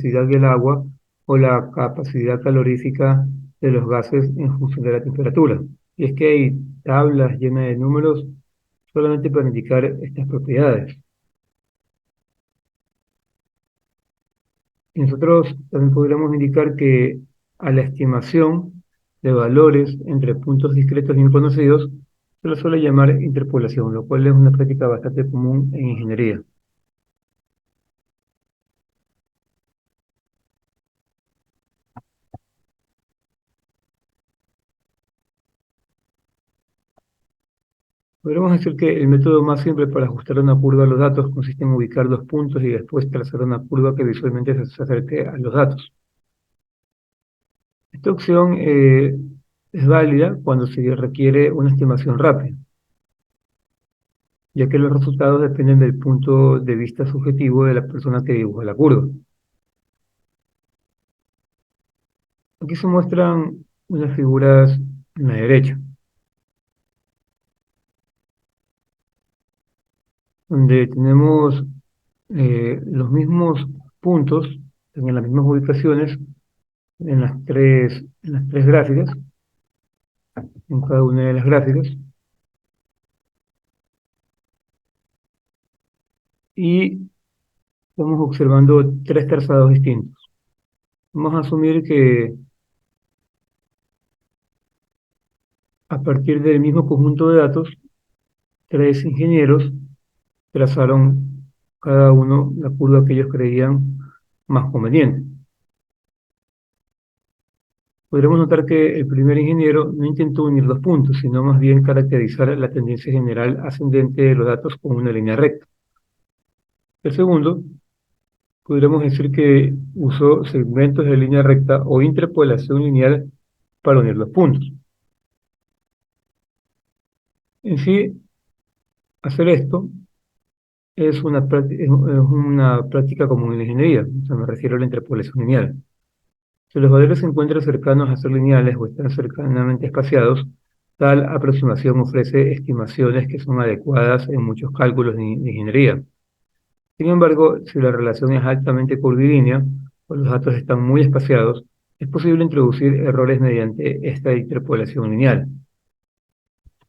capacidad del agua o la capacidad calorífica de los gases en función de la temperatura. Y es que hay tablas llenas de números solamente para indicar estas propiedades. Y nosotros también podríamos indicar que a la estimación de valores entre puntos discretos y conocidos se lo suele llamar interpolación, lo cual es una práctica bastante común en ingeniería. Podríamos decir que el método más simple para ajustar una curva a los datos consiste en ubicar dos puntos y después trazar una curva que visualmente se acerque a los datos. Esta opción es válida cuando se requiere una estimación rápida, ya que los resultados dependen del punto de vista subjetivo de la persona que dibuja la curva. Aquí se muestran unas figuras en la derecha, donde tenemos los mismos puntos en las mismas ubicaciones en las tres gráficas, en cada una de las gráficas, y estamos observando tres trazados distintos. Vamos a asumir que a partir del mismo conjunto de datos, tres ingenieros trazaron cada uno la curva que ellos creían más conveniente. Podremos notar que el primer ingeniero no intentó unir dos puntos, sino más bien caracterizar la tendencia general ascendente de los datos con una línea recta. El segundo, podríamos decir que usó segmentos de línea recta o interpolación lineal para unir los puntos. En sí, hacer esto es una práctica común en la ingeniería, o sea, me refiero a la interpolación lineal. Si los valores se encuentran cercanos a ser lineales o están cercanamente espaciados, tal aproximación ofrece estimaciones que son adecuadas en muchos cálculos de ingeniería. Sin embargo, si la relación es altamente curvilínea o los datos están muy espaciados, es posible introducir errores mediante esta interpolación lineal.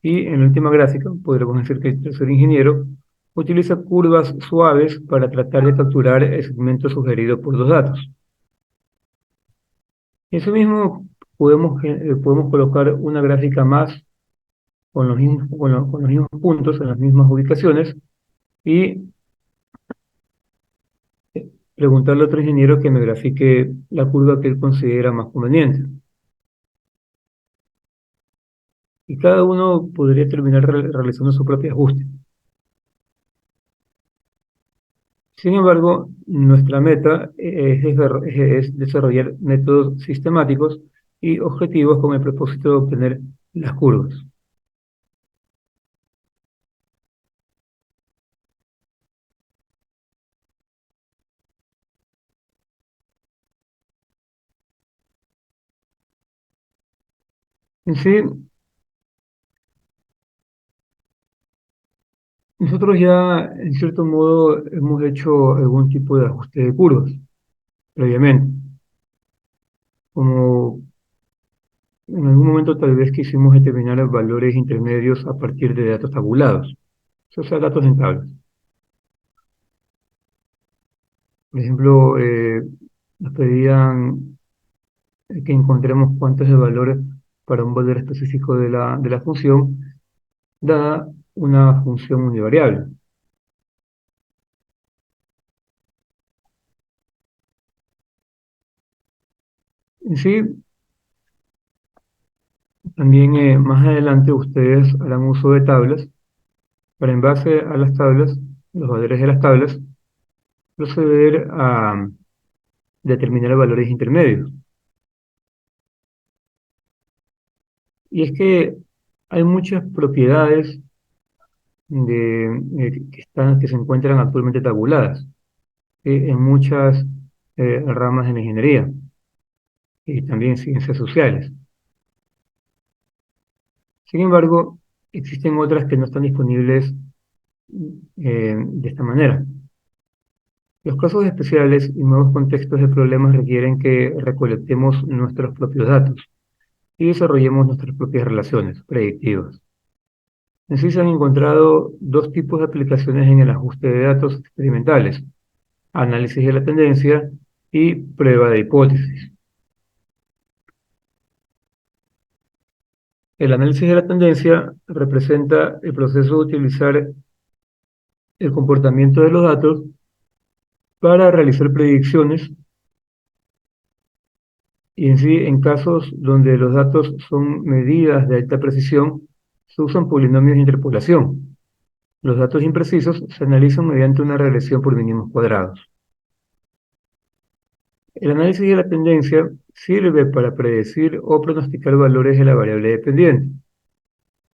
Y en la última gráfica, podremos decir que el tercer ingeniero utiliza curvas suaves para tratar de capturar el segmento sugerido por los datos. Eso mismo podemos colocar una gráfica más con los mismos puntos en las mismas ubicaciones y preguntarle a otro ingeniero que me grafique la curva que él considera más conveniente. Y cada uno podría terminar realizando su propio ajuste. Sin embargo, nuestra meta es desarrollar métodos sistemáticos y objetivos con el propósito de obtener las curvas. En sí, nosotros ya, en cierto modo, hemos hecho algún tipo de ajuste de curvas previamente, como en algún momento tal vez quisimos determinar valores intermedios a partir de datos tabulados, o sea, datos en tablas. Por ejemplo, nos pedían que encontremos cuánto es el valor para un valor específico de la función, dada una función univariable. En sí, también más adelante ustedes harán uso de tablas para en base a las tablas, los valores de las tablas, proceder a determinar valores intermedios. Y es que hay muchas propiedades que se encuentran actualmente tabuladas en muchas ramas de la ingeniería y también ciencias sociales. Sin embargo, existen otras que no están disponibles de esta manera. Los casos especiales y nuevos contextos de problemas requieren que recolectemos nuestros propios datos y desarrollemos nuestras propias relaciones predictivas. En sí se han encontrado dos tipos de aplicaciones en el ajuste de datos experimentales: análisis de la tendencia y prueba de hipótesis. El análisis de la tendencia representa el proceso de utilizar el comportamiento de los datos para realizar predicciones, y en sí, en casos donde los datos son medidas de alta precisión, se usan polinomios de interpolación. Los datos imprecisos se analizan mediante una regresión por mínimos cuadrados. El análisis de la tendencia sirve para predecir o pronosticar valores de la variable dependiente.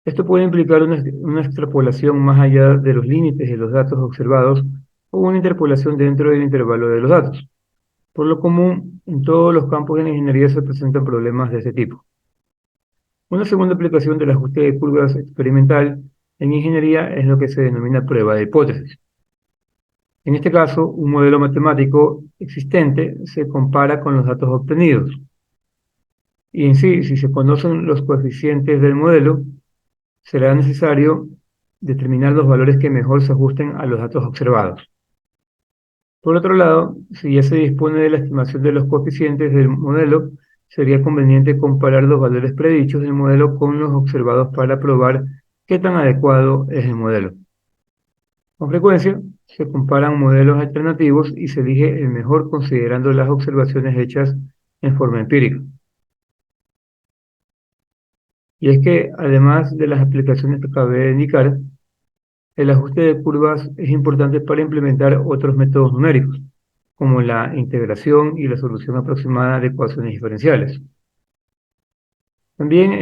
Esto puede implicar una extrapolación más allá de los límites de los datos observados o una interpolación dentro del intervalo de los datos. Por lo común, en todos los campos de la ingeniería se presentan problemas de este tipo. Una segunda aplicación del ajuste de curvas experimental en ingeniería es lo que se denomina prueba de hipótesis. En este caso, un modelo matemático existente se compara con los datos obtenidos. Y en sí, si se conocen los coeficientes del modelo, será necesario determinar los valores que mejor se ajusten a los datos observados. Por otro lado, si ya se dispone de la estimación de los coeficientes del modelo, sería conveniente comparar los valores predichos del modelo con los observados para probar qué tan adecuado es el modelo. Con frecuencia, se comparan modelos alternativos y se elige el mejor considerando las observaciones hechas en forma empírica. Y es que, además de las aplicaciones que acabé de indicar, el ajuste de curvas es importante para implementar otros métodos numéricos, como la integración y la solución aproximada de ecuaciones diferenciales. También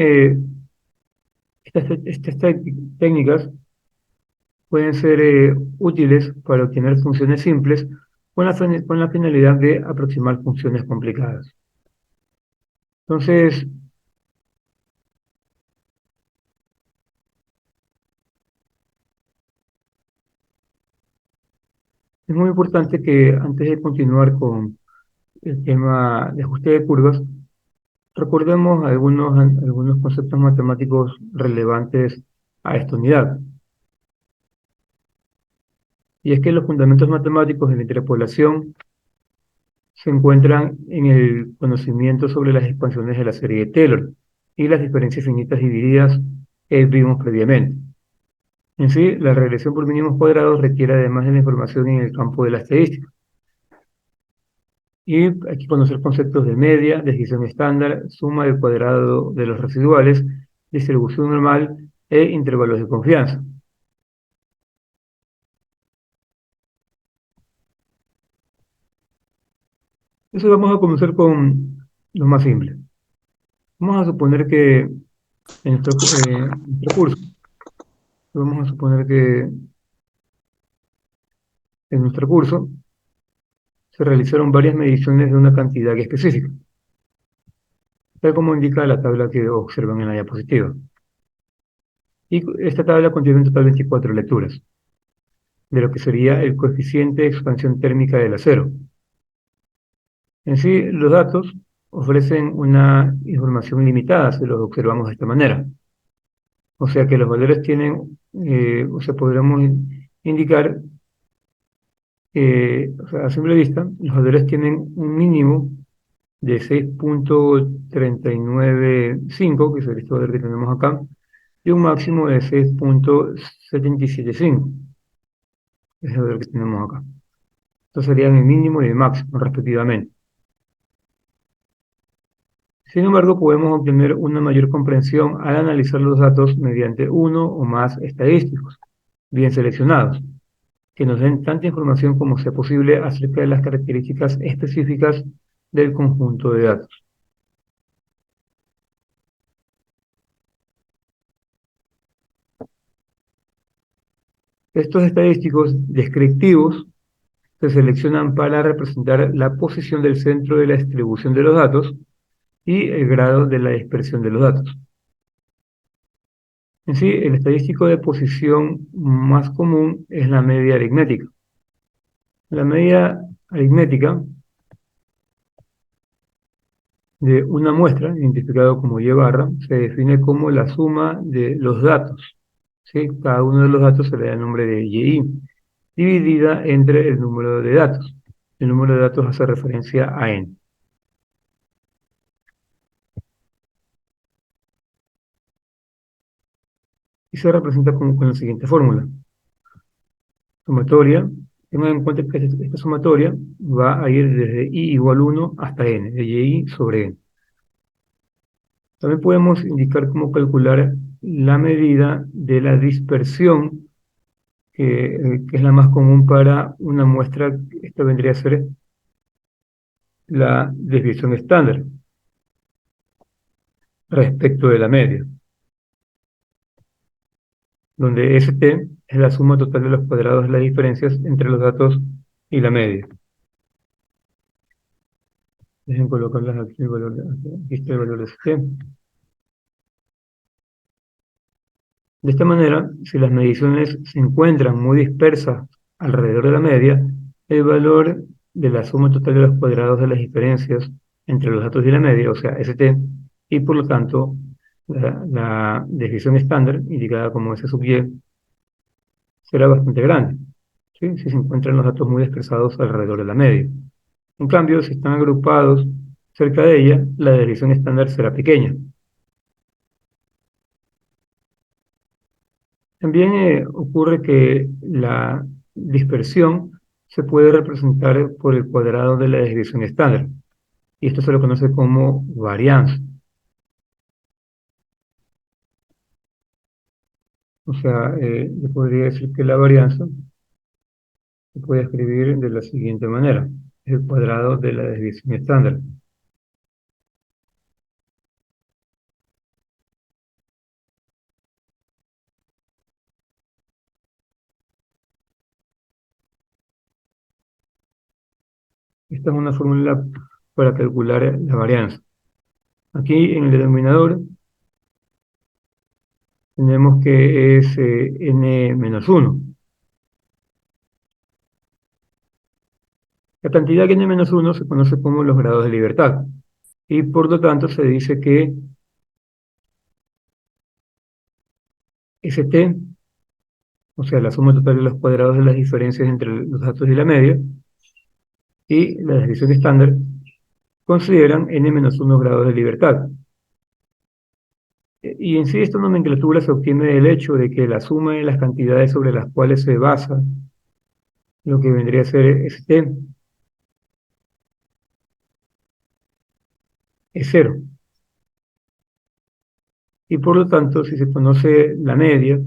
estas técnicas pueden ser útiles para obtener funciones simples con la finalidad de aproximar funciones complicadas. Entonces, es muy importante que antes de continuar con el tema de ajuste de curvas, recordemos algunos conceptos matemáticos relevantes a esta unidad. Y es que los fundamentos matemáticos de la interpolación se encuentran en el conocimiento sobre las expansiones de la serie de Taylor y las diferencias finitas divididas que vimos previamente. En sí, la regresión por mínimos cuadrados requiere además de la información en el campo de la estadística. Y hay que conocer conceptos de media, decisión estándar, suma del cuadrado de los residuales, distribución normal e intervalos de confianza. Eso vamos a comenzar con lo más simple. Vamos a suponer que nuestro curso, vamos a suponer que en nuestro curso se realizaron varias mediciones de una cantidad específica, tal como indica la tabla que observan en la diapositiva. Y esta tabla contiene un total de 24 lecturas, de lo que sería el coeficiente de expansión térmica del acero. En sí, los datos ofrecen una información limitada si los observamos de esta manera. O sea que los valores tienen, o sea, podríamos indicar, o sea, a simple vista, los valores tienen un mínimo de 6.395, que es este valor que tenemos acá, y un máximo de 6.775, que es el valor que tenemos acá. Estos serían el mínimo y el máximo, respectivamente. Sin embargo, podemos obtener una mayor comprensión al analizar los datos mediante uno o más estadísticos, bien seleccionados, que nos den tanta información como sea posible acerca de las características específicas del conjunto de datos. Estos estadísticos descriptivos se seleccionan para representar la posición del centro de la distribución de los datos y el grado de la dispersión de los datos. En sí, el estadístico de posición más común es la media aritmética. La medida aritmética de una muestra, identificado como y barra, se define como la suma de los datos, ¿sí? Cada uno de los datos se le da el nombre de y, dividida entre el número de datos. El número de datos hace referencia a n. Y se representa con la siguiente fórmula. Sumatoria. Tengan en cuenta que esta sumatoria va a ir desde i igual 1 hasta n, de y sobre n. También podemos indicar cómo calcular la medida de la dispersión, que es la más común para una muestra. Esta vendría a ser la desviación estándar respecto de la media, donde ST es la suma total de los cuadrados de las diferencias entre los datos y la media. Dejen colocarlas aquí, aquí está el valor de ST. De esta manera, si las mediciones se encuentran muy dispersas alrededor de la media, el valor de la suma total de los cuadrados de las diferencias entre los datos y la media, o sea, ST, y por lo tanto, la desviación estándar, indicada como S sub Y, será bastante grande, ¿sí? Si se encuentran los datos muy dispersados alrededor de la media. En cambio, si están agrupados cerca de ella, la desviación estándar será pequeña. También ocurre que la dispersión se puede representar por el cuadrado de la desviación estándar, y esto se lo conoce como varianza. O sea, yo podría decir que la varianza se puede escribir de la siguiente manera: el cuadrado de la desviación estándar. Esta es una fórmula para calcular la varianza. Aquí en el denominador tenemos que es n menos 1. La cantidad que n menos 1 se conoce como los grados de libertad, y por lo tanto se dice que ST, o sea, la suma total de los cuadrados de las diferencias entre los datos y la media, y la desviación estándar, consideran n-1 grados de libertad. Y en sí esta nomenclatura se obtiene del hecho de que la suma de las cantidades sobre las cuales se basa lo que vendría a ser ST es cero. Y por lo tanto, si se conoce la media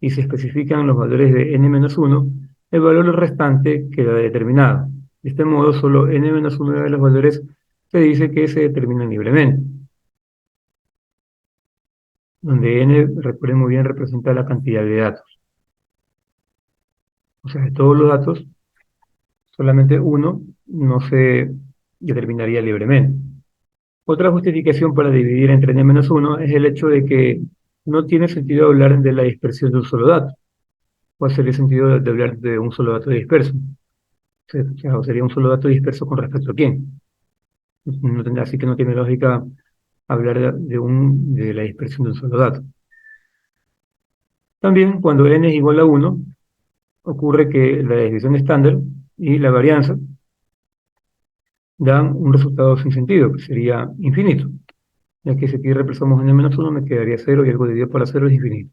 y se especifican los valores de n-1, el valor restante queda determinado. De este modo, solo n-1 de los valores se dice que se determinan libremente, donde n, recuerden muy bien, representa la cantidad de datos. O sea, de todos los datos, solamente uno no se determinaría libremente. Otra justificación para dividir entre n-1 es el hecho de que no tiene sentido hablar de la dispersión de un solo dato. ¿Cuál sería el sentido de hablar de un solo dato disperso? O sea, sería un solo dato disperso con respecto a quién. Así que no tiene lógica hablar de la dispersión de un solo dato. También, cuando n es igual a 1, ocurre que la desviación estándar y la varianza dan un resultado sin sentido, que sería infinito. Ya que si aquí reemplazamos n-1, me quedaría 0 y algo dividido por 0 es infinito.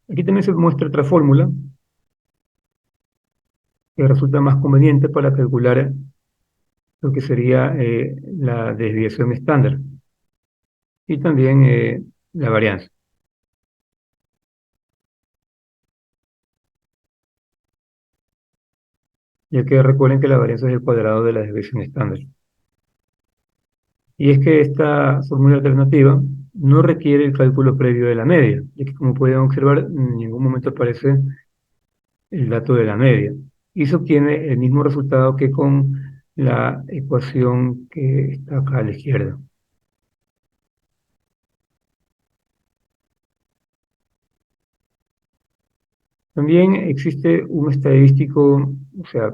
Aquí también se muestra otra fórmula que resulta más conveniente para calcular lo que sería la desviación estándar y también la varianza. Ya que recuerden que la varianza es el cuadrado de la desviación estándar. Y es que esta fórmula alternativa no requiere el cálculo previo de la media, ya que como pueden observar, en ningún momento aparece el dato de la media. Y se obtiene el mismo resultado que con la ecuación que está acá a la izquierda. También existe un estadístico, o sea,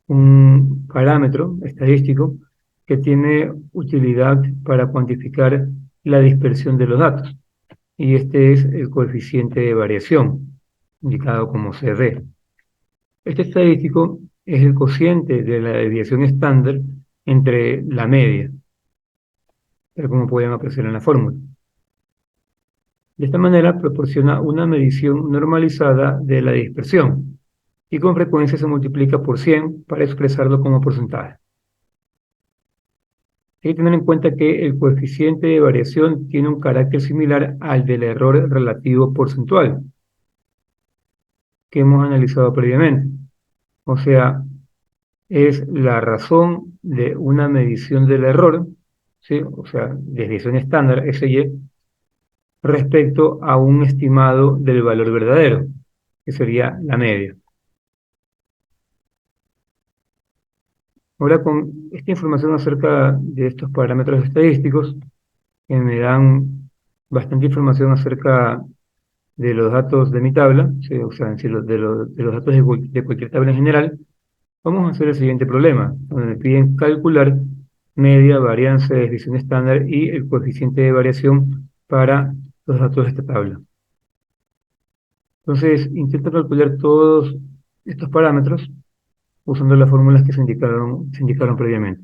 un parámetro estadístico que tiene utilidad para cuantificar la dispersión de los datos, y este es el coeficiente de variación, indicado como CD. Este estadístico es el cociente de la desviación estándar entre la media, tal como pueden apreciar en la fórmula. De esta manera proporciona una medición normalizada de la dispersión y con frecuencia se multiplica por 100 para expresarlo como porcentaje. Hay que tener en cuenta que el coeficiente de variación tiene un carácter similar al del error relativo porcentual que hemos analizado previamente. O sea, es la razón de una medición del error, ¿sí? O sea, desviación estándar, SY, respecto a un estimado del valor verdadero, que sería la media. Ahora, con esta información acerca de estos parámetros estadísticos, que me dan bastante información acerca de los datos de mi tabla, ¿sí? O sea, de los datos de cualquier tabla en general, vamos a hacer el siguiente problema, donde me piden calcular media, varianza, desviación estándar y el coeficiente de variación para los datos de esta tabla. Entonces, intento calcular todos estos parámetros usando las fórmulas que se indicaron previamente.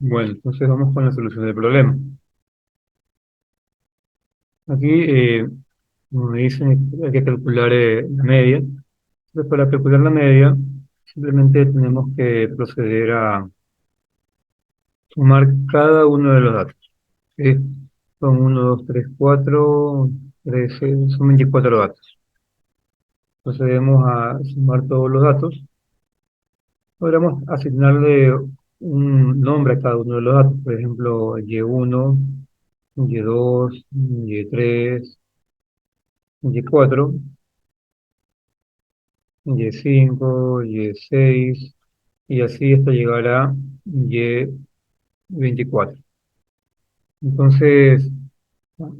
Bueno, entonces vamos con la solución del problema. Aquí, como me dicen, hay que calcular la media. Entonces, para calcular la media, simplemente tenemos que proceder a sumar cada uno de los datos. ¿Sí? Son uno 2 3 4 13, son 24 datos. Procedemos a sumar todos los datos. Podríamos asignarle un nombre a cada uno de los datos, por ejemplo, Y1, Y2, Y3, Y4, Y5, Y6, y así hasta llegar a Y24. Entonces, a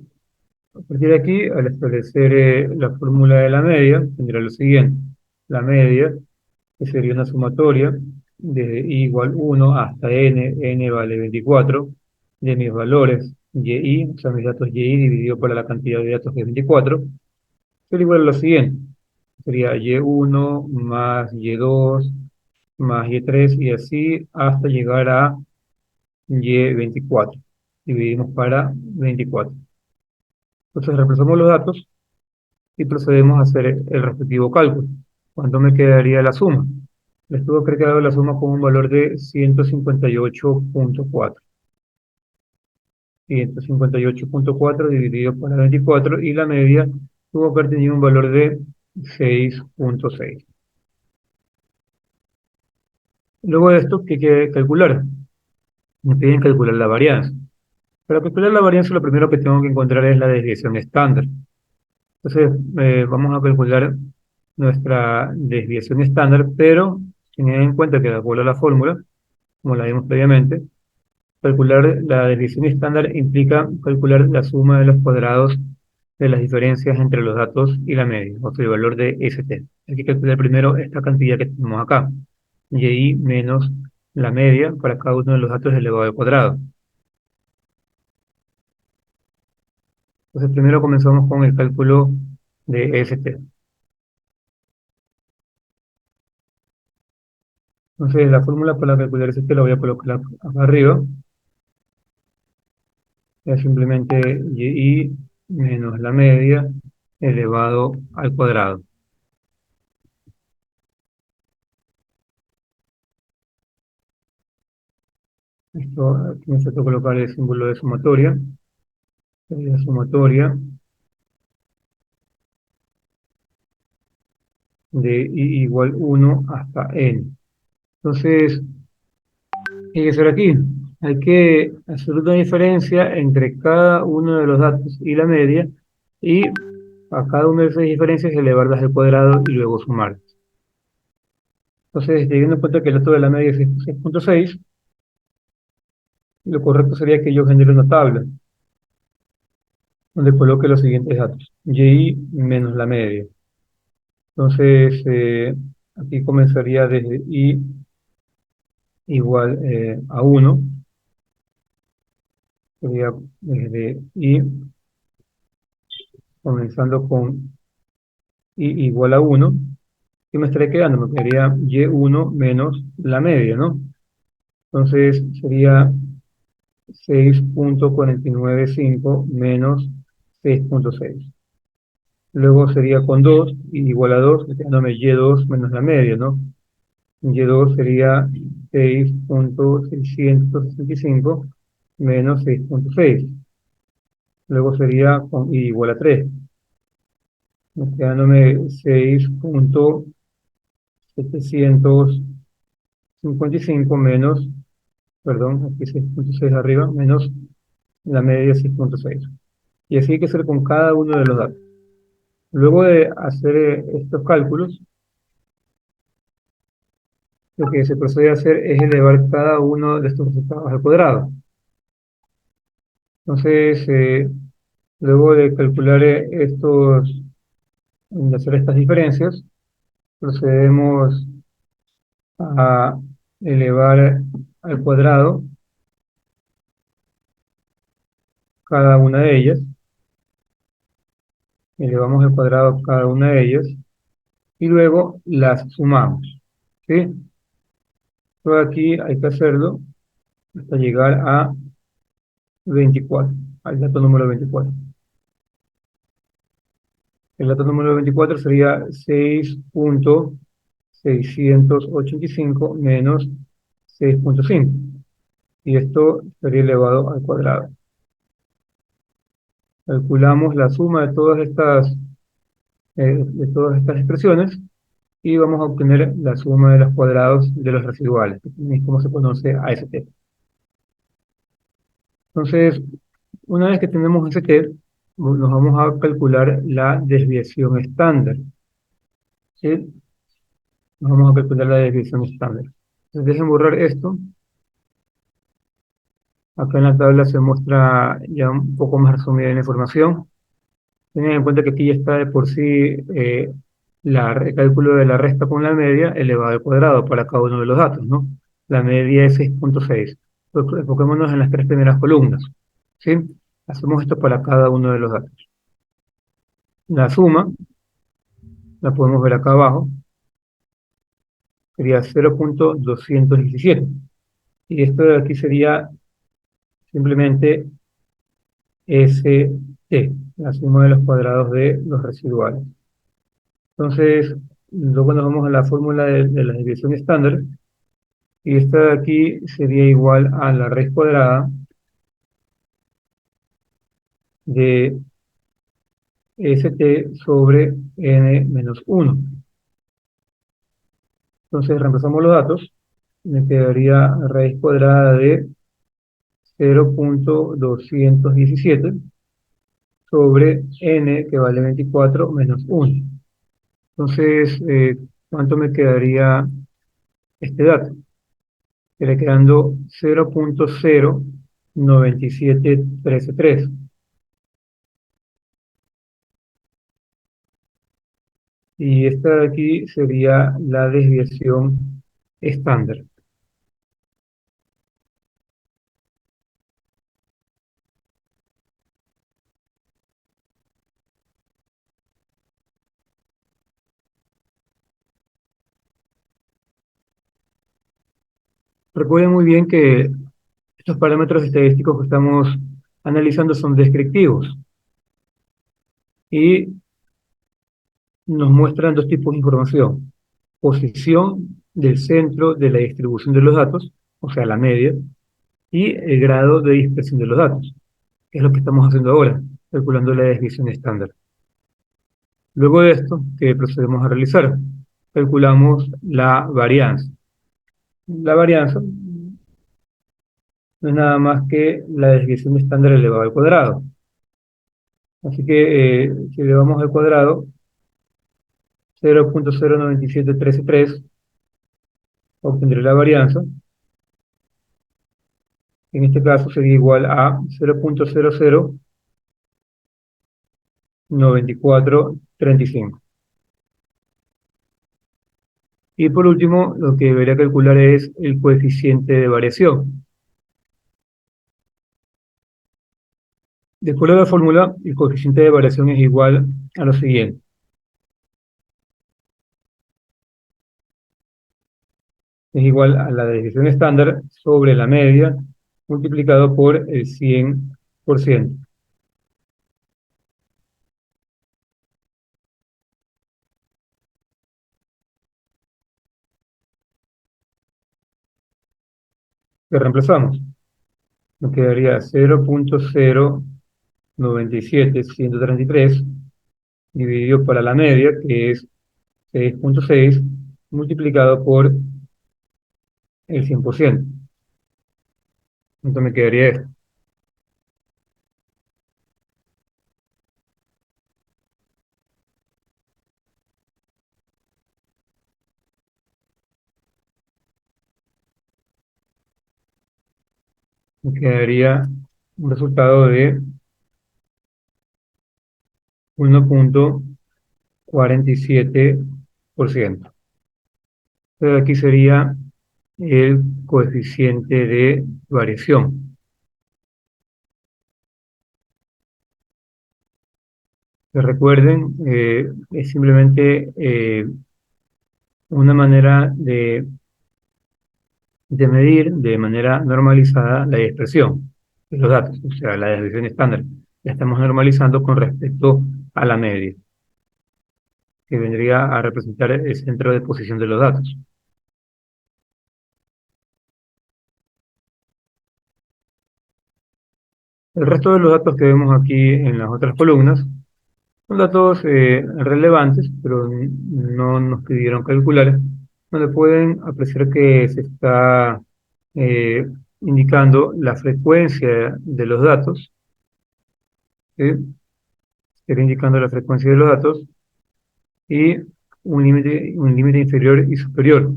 partir de aquí, al establecer la fórmula de la media, tendrá lo siguiente. La media, que sería una sumatoria desde i igual 1 hasta n vale 24, de mis valores yi, o sea, mis datos yi dividido por la cantidad de datos que es 24, sería igual a lo siguiente. Sería y1 más y2 más y3 y así hasta llegar a y24. Dividimos para 24. Entonces reemplazamos los datos y procedemos a hacer el respectivo cálculo. ¿Cuánto me quedaría la suma? Les tuvo que haber quedado la suma con un valor de 158,4. 158,4 dividido por la 24 y la media tuvo que haber tenido un valor de 6,6. Luego de esto, ¿qué hay que calcular? Me piden calcular la varianza. Para calcular la varianza, lo primero que tengo que encontrar es la desviación estándar. Entonces, vamos a calcular nuestra desviación estándar, pero teniendo en cuenta que de acuerdo a la fórmula, como la vimos previamente, calcular la desviación estándar implica calcular la suma de los cuadrados de las diferencias entre los datos y la media, o sea, el valor de ST. Hay que calcular primero esta cantidad que tenemos acá, y menos la media para cada uno de los datos elevado al cuadrado. Entonces, primero comenzamos con el cálculo de ST. Entonces, la fórmula para calcular ST la voy a colocar acá arriba. Es simplemente y menos la media elevado al cuadrado. Esto aquí necesito colocar el símbolo de sumatoria. La sumatoria de i igual 1 hasta n. Entonces, ¿qué hay que hacer aquí? Hay que hacer una diferencia entre cada uno de los datos y la media, y a cada una de esas diferencias elevarlas al cuadrado y luego sumar. Entonces, teniendo en cuenta que el dato de la media es 6,6, lo correcto sería que yo genere una tabla donde coloque los siguientes datos. Y menos la media. Entonces, aquí comenzaría desde i igual a 1. Sería desde i, comenzando con i igual a 1. ¿Qué me estaría quedando? Me quedaría y1 menos la media, ¿no? Entonces, sería 6,495 menos 6,6. Luego sería con 2, i igual a 2, quedándome y2 menos la media, ¿no? Y2 sería 6,665 menos 6,6. Luego sería con i igual a 3, quedándome 6,755 menos, perdón, aquí 6,6 arriba, menos la media 6,6. Y así hay que hacer con cada uno de los datos. Luego de hacer estos cálculos, lo que se procede a hacer es elevar cada uno de estos resultados al cuadrado. Entonces, luego de calcular de hacer estas diferencias, procedemos a elevar al cuadrado cada una de ellas. Elevamos al cuadrado cada una de ellas y luego las sumamos. ¿Sí? Todo aquí hay que hacerlo hasta llegar a 24, al dato número 24. El dato número 24 sería 6.685 menos 6.5. Y esto sería elevado al cuadrado. Calculamos la suma de todas estas expresiones y vamos a obtener la suma de los cuadrados de los residuales, que es como se conoce AST. Entonces, una vez que tenemos AST, nos vamos a calcular la desviación estándar. ¿Sí? Nos vamos a calcular la desviación estándar. Entonces, dejen borrar esto. Acá en la tabla se muestra ya un poco más resumida la información. Tengan en cuenta que aquí ya está de por sí el cálculo de la resta con la media elevado al cuadrado para cada uno de los datos, ¿no? La media es 6.6. Enfoquémonos en las tres primeras columnas, ¿sí? Hacemos esto para cada uno de los datos. La suma, la podemos ver acá abajo, sería 0.217. Y esto de aquí sería simplemente ST, la suma de los cuadrados de los residuales. Entonces, luego nos vamos a la fórmula de la desviación estándar, y esta de aquí sería igual a la raíz cuadrada de ST sobre n menos 1. Entonces, reemplazamos los datos, me quedaría raíz cuadrada de 0.217 sobre n, que vale 24, menos 1. Entonces, ¿cuánto me quedaría este dato? Quedaría quedando 0.0973. Y esta de aquí sería la desviación estándar. Recuerden muy bien que estos parámetros estadísticos que estamos analizando son descriptivos y nos muestran dos tipos de información: posición del centro de la distribución de los datos, o sea, la media, y el grado de dispersión de los datos, que es lo que estamos haciendo ahora, calculando la desviación estándar. Luego de esto, ¿qué procedemos a realizar? Calculamos la varianza. La varianza no es nada más que la desviación estándar elevado al cuadrado. Así que si elevamos al cuadrado 0.0973, obtendré la varianza. En este caso sería igual a 0.009435. Y por último, lo que debería calcular es el coeficiente de variación. De acuerdo a la fórmula, el coeficiente de variación es igual a lo siguiente. Es igual a la desviación estándar sobre la media multiplicado por el 100%. ¿Qué reemplazamos? Nos quedaría 0.097133 dividido para la media, que es 6.6, multiplicado por el 100%. Entonces me quedaría esto. Me quedaría un resultado de 1.47%. Entonces aquí sería el coeficiente de variación. Que recuerden, es simplemente una manera de de medir de manera normalizada la expresión de los datos, o sea, la desviación estándar. La estamos normalizando con respecto a la media, que vendría a representar el centro de posición de los datos. El resto de los datos que vemos aquí en las otras columnas son datos relevantes, pero no nos pidieron calcular, donde pueden apreciar que se está eh, indicando la frecuencia de los datos, ¿sí? Se está indicando la frecuencia de los datos y un límite inferior y superior.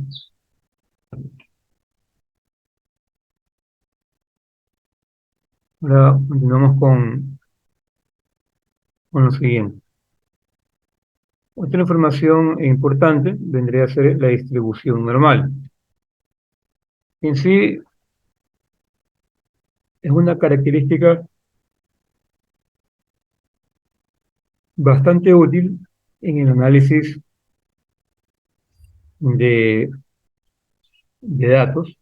Ahora continuamos con lo siguiente. Otra información importante vendría a ser la distribución normal. En sí es una característica bastante útil en el análisis de, de datos,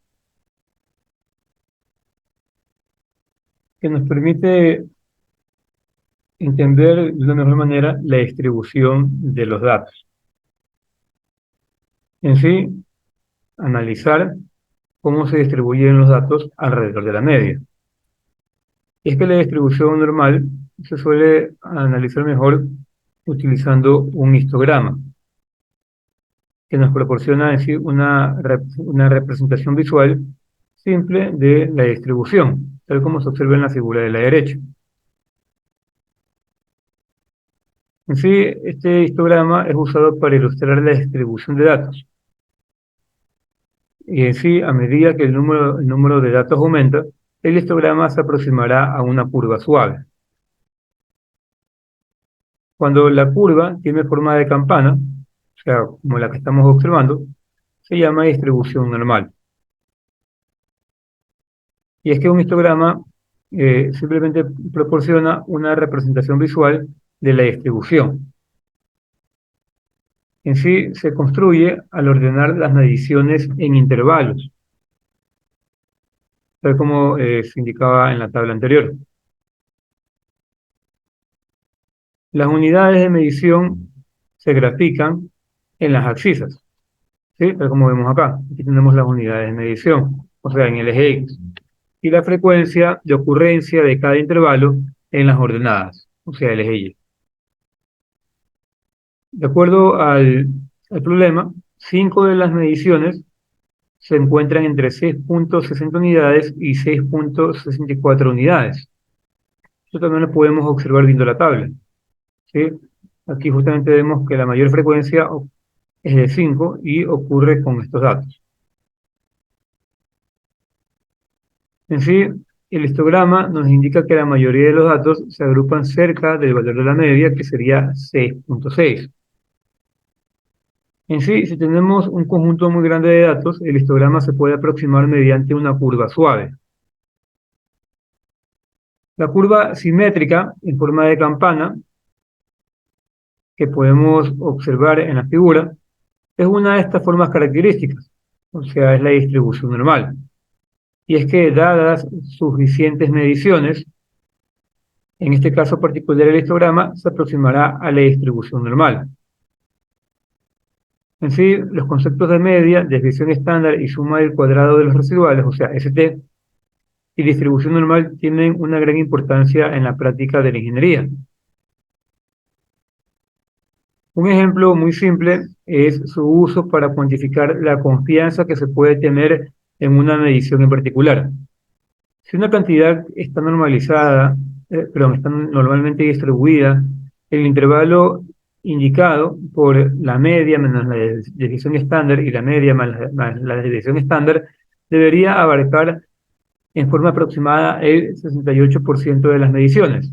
que nos permite entender de una mejor manera la distribución de los datos. En sí, analizar cómo se distribuyen los datos alrededor de la media. Y es que la distribución normal se suele analizar mejor utilizando un histograma, que nos proporciona decir, una representación visual simple de la distribución, tal como se observa en la figura de la derecha. En sí, este histograma es usado para ilustrar la distribución de datos. Y en sí, a medida que el número de datos aumenta, el histograma se aproximará a una curva suave. Cuando la curva tiene forma de campana, o sea, como la que estamos observando, se llama distribución normal. Y es que un histograma simplemente proporciona una representación visual de la distribución. En sí, se construye al ordenar las mediciones en intervalos, tal como se indicaba en la tabla anterior. Las unidades de medición se grafican en las abscisas, ¿sí? Tal como vemos acá. Aquí tenemos las unidades de medición, o sea, en el eje X. Y la frecuencia de ocurrencia de cada intervalo en las ordenadas, o sea, el eje Y. De acuerdo al problema, 5 de las mediciones se encuentran entre 6,60 unidades y 6,64 unidades. Esto también lo podemos observar viendo la tabla, ¿sí? Aquí justamente vemos que la mayor frecuencia es de 5 y ocurre con estos datos. En sí, el histograma nos indica que la mayoría de los datos se agrupan cerca del valor de la media, que sería 6,6. En sí, si tenemos un conjunto muy grande de datos, el histograma se puede aproximar mediante una curva suave. La curva simétrica en forma de campana, que podemos observar en la figura, es una de estas formas características, o sea, es la distribución normal. Y es que dadas suficientes mediciones, en este caso particular el histograma se aproximará a la distribución normal. En sí, los conceptos de media, desviación estándar y suma del cuadrado de los residuales, o sea, ST, y distribución normal tienen una gran importancia en la práctica de la ingeniería. Un ejemplo muy simple es su uso para cuantificar la confianza que se puede tener en una medición en particular. Si una cantidad está normalizada, está normalmente distribuida, el intervalo indicado por la media menos la desviación estándar y la media más la desviación estándar debería abarcar en forma aproximada el 68% de las mediciones.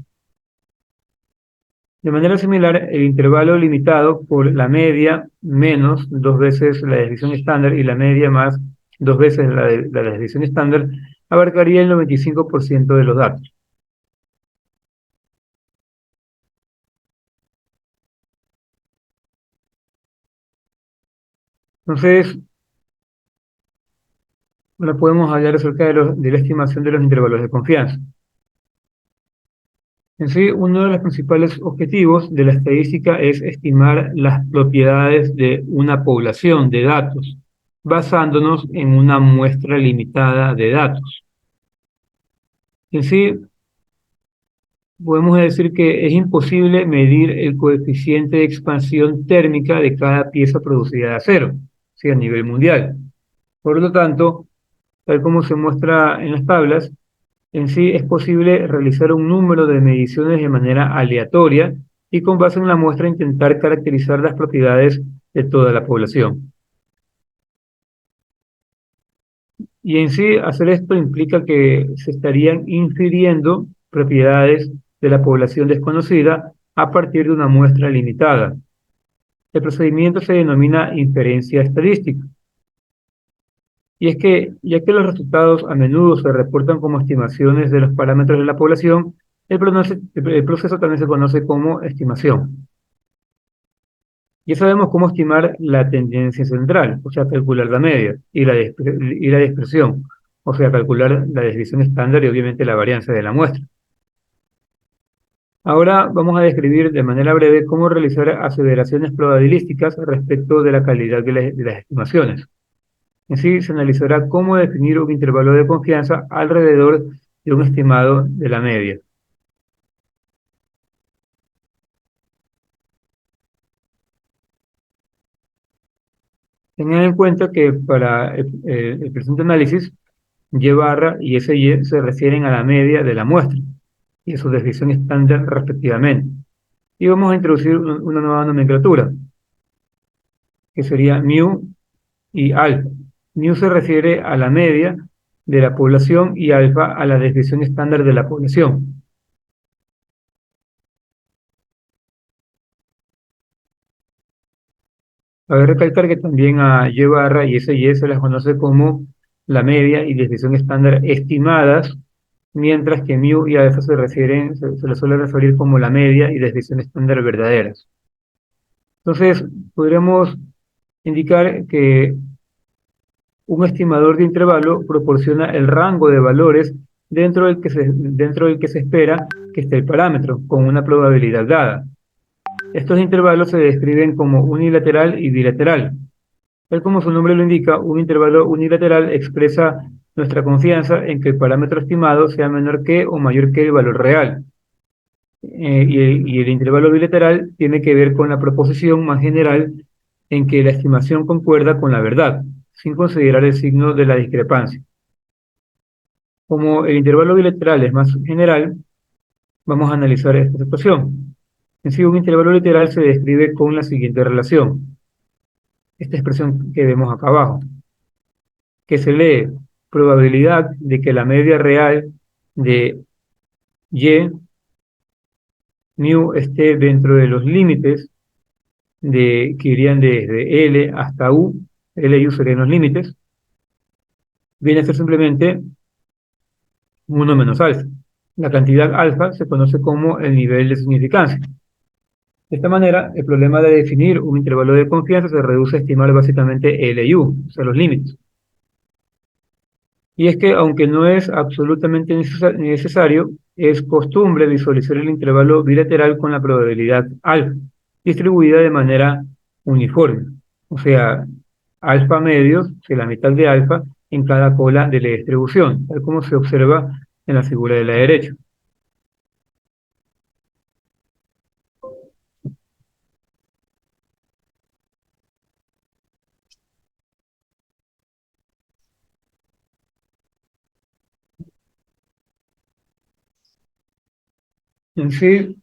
De manera similar, el intervalo limitado por la media menos dos veces la desviación estándar y la media más dos veces la desviación estándar abarcaría el 95% de los datos. Entonces, Ahora podemos hablar acerca de la estimación de los intervalos de confianza. En sí, uno de los principales objetivos de la estadística es estimar las propiedades de una población de datos, basándonos en una muestra limitada de datos. En sí, podemos decir que es imposible medir el coeficiente de expansión térmica de cada pieza producida de acero, sí, a nivel mundial. Por lo tanto, tal como se muestra en las tablas, en sí es posible realizar un número de mediciones de manera aleatoria y con base en la muestra intentar caracterizar las propiedades de toda la población. Y en sí hacer esto implica que se estarían infiriendo propiedades de la población desconocida a partir de una muestra limitada. El procedimiento se denomina inferencia estadística. Y es que, ya que los resultados a menudo se reportan como estimaciones de los parámetros de la población, el proceso también se conoce como estimación. Ya sabemos cómo estimar la tendencia central, o sea, calcular la media, y la dispersión, o sea, calcular la desviación estándar y obviamente la varianza de la muestra. Ahora vamos a describir de manera breve cómo realizar aseveraciones probabilísticas respecto de la calidad de las estimaciones. En sí, se analizará cómo definir un intervalo de confianza alrededor de un estimado de la media. Tengan en cuenta que para el presente análisis, Y barra y SY se refieren a la media de la muestra y a su desviación estándar respectivamente. Y vamos a introducir una nueva nomenclatura, que sería mu y alfa. Mu se refiere a la media de la población y alfa a la desviación estándar de la población. Cabe recalcar que también a Y barra y SY se las conoce como la media y desviación estándar estimadas, mientras que mu y alfa se les suele referir como la media y desviación estándar verdaderas. Entonces, podríamos indicar que un estimador de intervalo proporciona el rango de valores dentro del que se espera que esté el parámetro, con una probabilidad dada. Estos intervalos se describen como unilateral y bilateral. Tal como su nombre lo indica, un intervalo unilateral expresa nuestra confianza en que el parámetro estimado sea menor que o mayor que el valor real. Y el intervalo bilateral tiene que ver con la proposición más general en que la estimación concuerda con la verdad, sin considerar el signo de la discrepancia. Como el intervalo bilateral es más general, vamos a analizar esta situación. En sí, un intervalo literal se describe con la siguiente relación, esta expresión que vemos acá abajo, que se lee probabilidad de que la media real de y mu esté dentro de los límites que irían desde L hasta U, L y U serían los límites, viene a ser simplemente 1 menos alfa. La cantidad alfa se conoce como el nivel de significancia. De esta manera, el problema de definir un intervalo de confianza se reduce a estimar básicamente L y U, o sea, los límites. Y es que, aunque no es absolutamente necesario, es costumbre visualizar el intervalo bilateral con la probabilidad alfa, distribuida de manera uniforme. O sea, alfa medios, que la mitad de alfa, en cada cola de la distribución, tal como se observa en la figura de la derecha. En sí,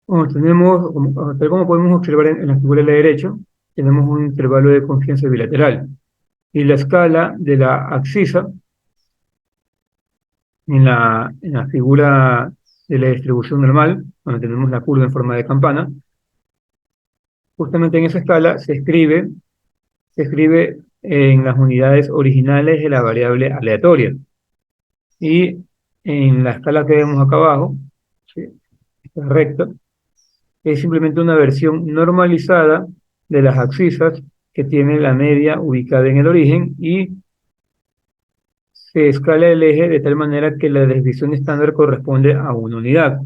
tal como podemos observar en la figura de la derecha, tenemos un intervalo de confianza bilateral. Y la escala de la abscisa en la figura de la distribución normal, donde tenemos la curva en forma de campana, justamente en esa escala se escribe en las unidades originales de la variable aleatoria. Y en la escala que vemos acá abajo, ¿sí? Esta recta, es simplemente una versión normalizada de las abscisas que tiene la media ubicada en el origen y se escala el eje de tal manera que la desviación estándar corresponde a una unidad.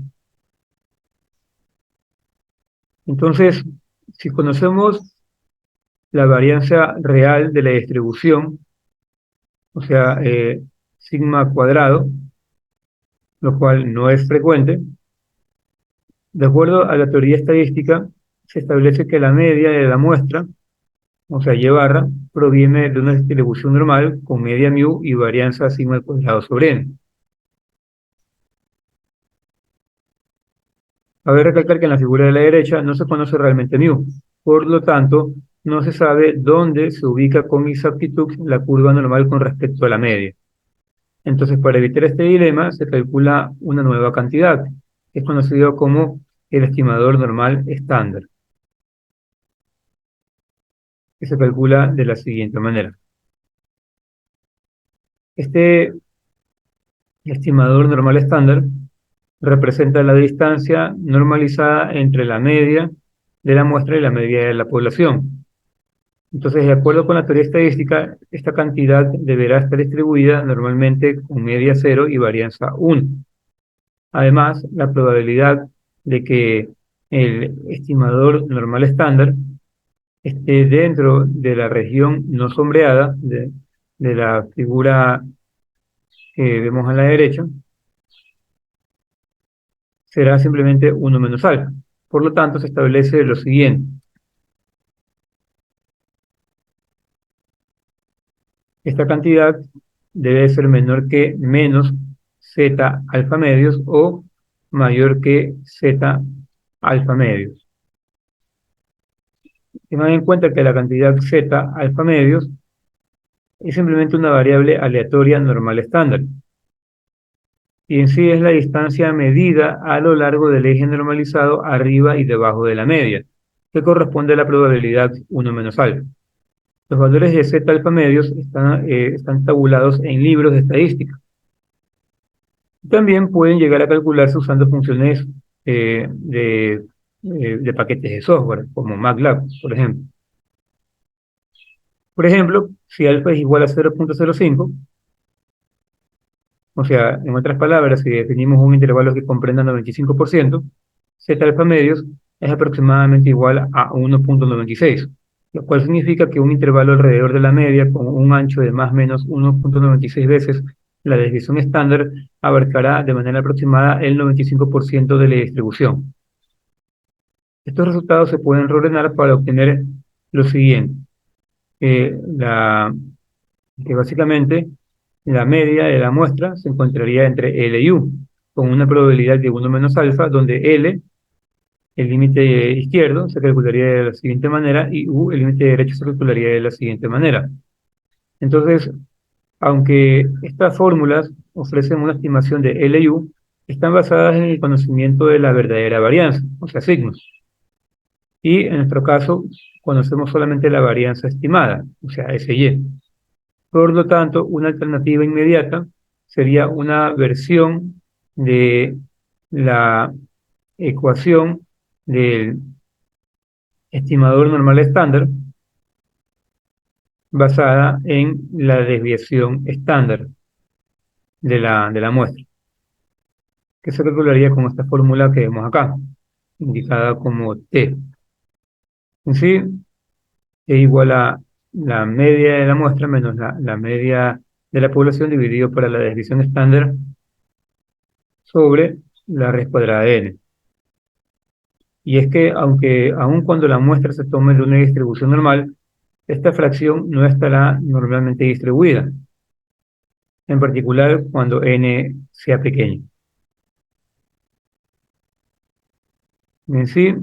Entonces, si conocemos la varianza real de la distribución, o sea, sigma cuadrado, lo cual no es frecuente, de acuerdo a la teoría estadística, se establece que la media de la muestra, o sea, y barra, proviene de una distribución normal con media mu y varianza sigma al cuadrado sobre n. Cabe recalcar que en la figura de la derecha no se conoce realmente mu, por lo tanto, no se sabe dónde se ubica con exactitud la curva normal con respecto a la media. Entonces, para evitar este dilema, se calcula una nueva cantidad, que es conocido como el estimador normal estándar, que se calcula de la siguiente manera. Este estimador normal estándar representa la distancia normalizada entre la media de la muestra y la media de la población. Entonces, de acuerdo con la teoría estadística, esta cantidad deberá estar distribuida normalmente con media 0 y varianza 1. Además, la probabilidad de que el estimador normal estándar esté dentro de la región no sombreada de la figura que vemos a la derecha será simplemente 1 menos alfa. Por lo tanto, se establece lo siguiente. Esta cantidad debe ser menor que menos z alfa medios o mayor que z alfa medios. Tengan en cuenta que la cantidad z alfa medios es simplemente una variable aleatoria normal estándar, y en sí es la distancia medida a lo largo del eje normalizado arriba y debajo de la media, que corresponde a la probabilidad 1 menos alfa. Los valores de z alfa medios están tabulados en libros de estadística. También pueden llegar a calcularse usando funciones de paquetes de software, como MATLAB, por ejemplo. Por ejemplo, si alfa es igual a 0.05, o sea, en otras palabras, si definimos un intervalo que comprenda 95%, z alfa medios es aproximadamente igual a 1.96, lo cual significa que un intervalo alrededor de la media con un ancho de más o menos 1.96 veces la desviación estándar abarcará de manera aproximada el 95% de la distribución. Estos resultados se pueden reordenar para obtener lo siguiente. Que básicamente la media de la muestra se encontraría entre L y U, con una probabilidad de 1 menos alfa, donde L, el límite izquierdo, se calcularía de la siguiente manera, y U, el límite derecho, se calcularía de la siguiente manera. Entonces, aunque estas fórmulas ofrecen una estimación de L y U, están basadas en el conocimiento de la verdadera varianza, o sea, sigma. Y en nuestro caso, conocemos solamente la varianza estimada, o sea, SY. Por lo tanto, una alternativa inmediata sería una versión de la ecuación del estimador normal estándar basada en la desviación estándar de la muestra, que se calcularía con esta fórmula que vemos acá, indicada como T. En sí, es igual a la media de la muestra menos la media de la población dividido por la desviación estándar sobre la raíz cuadrada de n. Y es que, aun cuando la muestra se tome de una distribución normal, esta fracción no estará normalmente distribuida, en particular cuando n sea pequeño. En sí,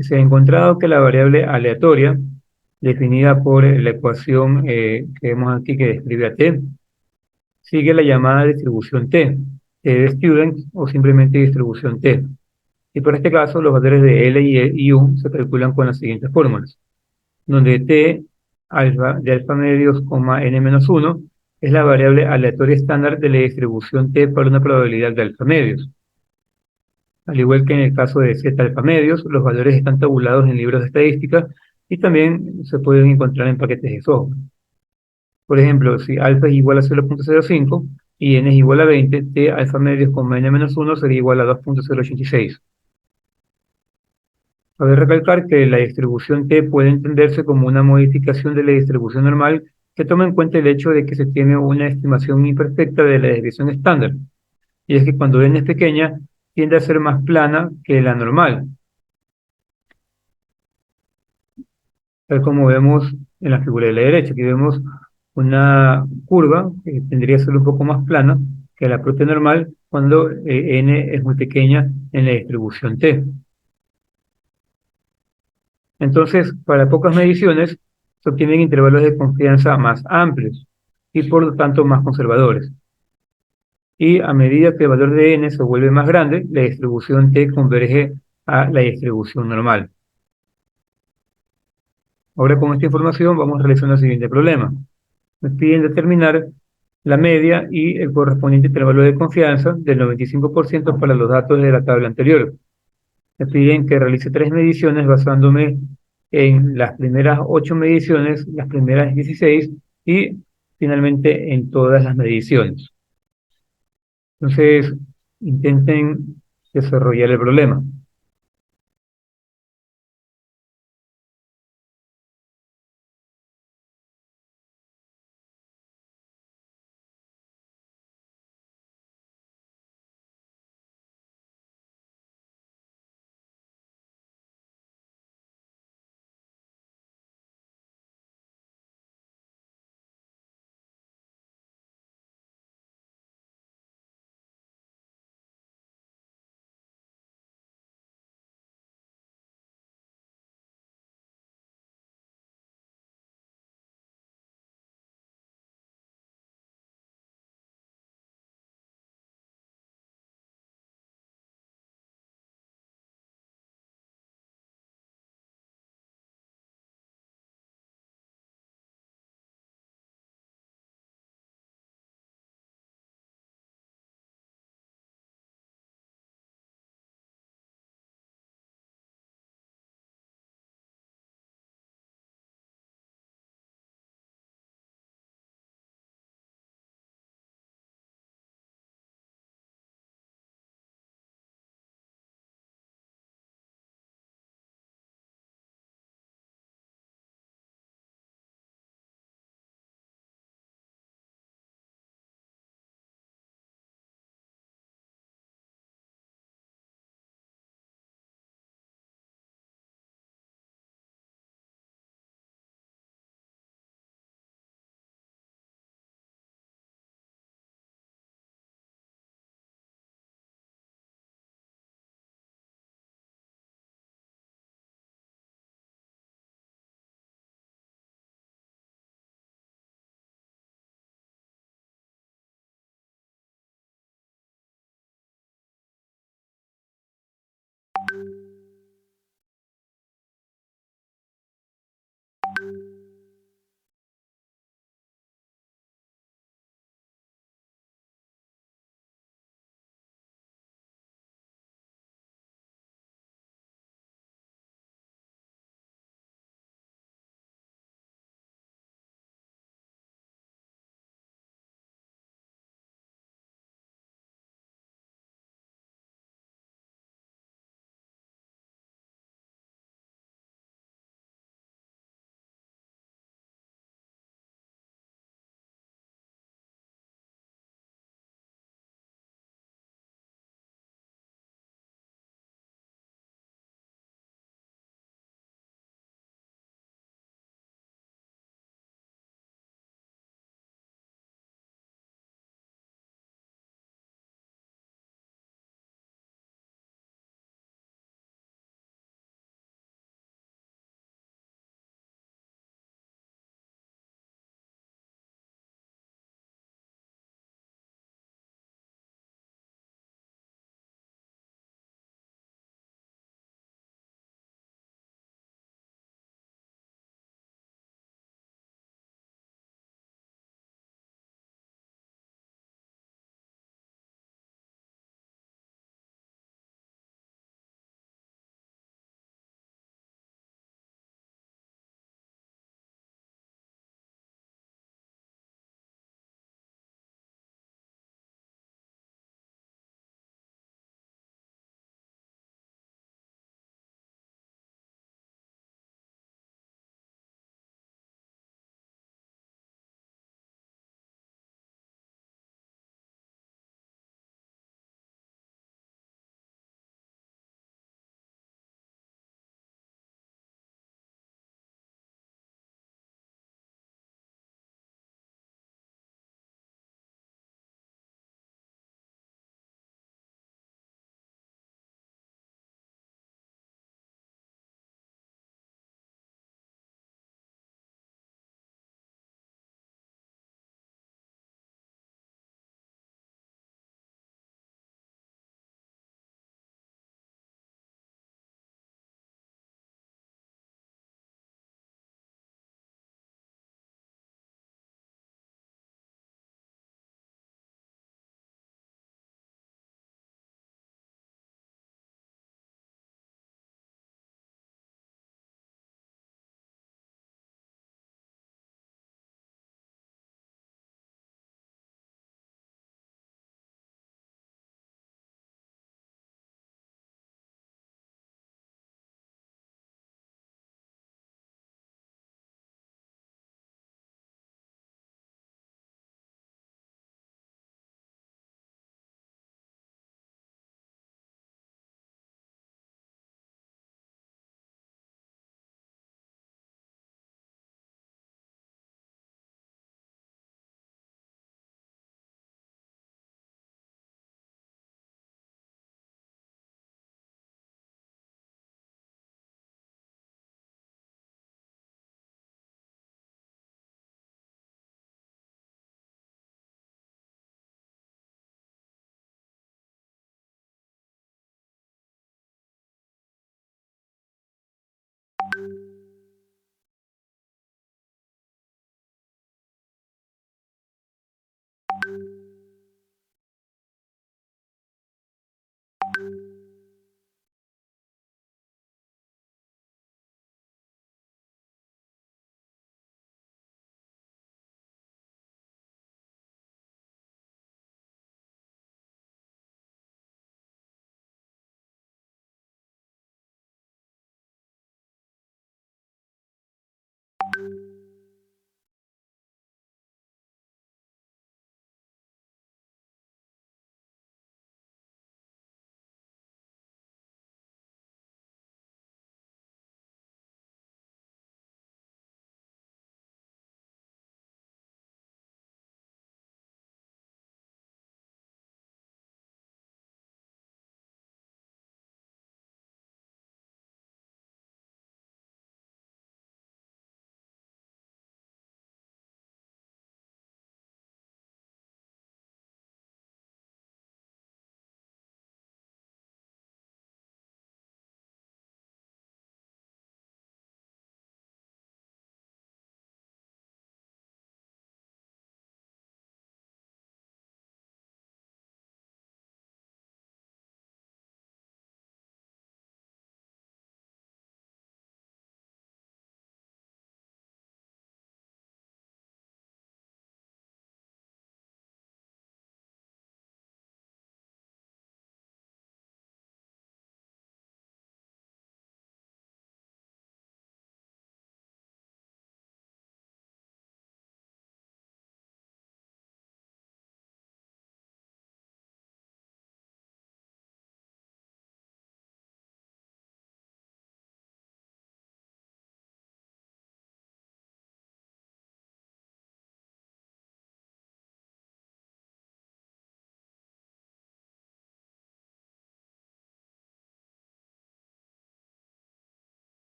se ha encontrado que la variable aleatoria, definida por la ecuación que vemos aquí que describe a t, sigue la llamada distribución t, t de student o simplemente distribución t. Y por este caso, los valores de L y U se calculan con las siguientes fórmulas, donde T alfa de alfa medios, n menos 1 es la variable aleatoria estándar de la distribución T para una probabilidad de alfa medios. Al igual que en el caso de Z alfa medios, los valores están tabulados en libros de estadística y también se pueden encontrar en paquetes de software. Por ejemplo, si alfa es igual a 0,05 y n es igual a 20, t alfa medios con n-1 sería igual a 2,086. Cabe recalcar que la distribución t puede entenderse como una modificación de la distribución normal que toma en cuenta el hecho de que se tiene una estimación imperfecta de la desviación estándar, y es que cuando n es pequeña, tiende a ser más plana que la normal, tal como vemos en la figura de la derecha. Aquí vemos una curva que tendría que ser un poco más plana que la propia normal cuando n es muy pequeña en la distribución t. Entonces, para pocas mediciones, se obtienen intervalos de confianza más amplios y por lo tanto más conservadores. Y a medida que el valor de n se vuelve más grande, la distribución t converge a la distribución normal. Ahora con esta información vamos a realizar el siguiente problema. Nos piden determinar la media y el correspondiente intervalo de confianza del 95% para los datos de la tabla anterior. Me piden que realice 3 mediciones basándome en las primeras 8 mediciones, las primeras 16 y finalmente en todas las mediciones. Entonces, intenten desarrollar el problema.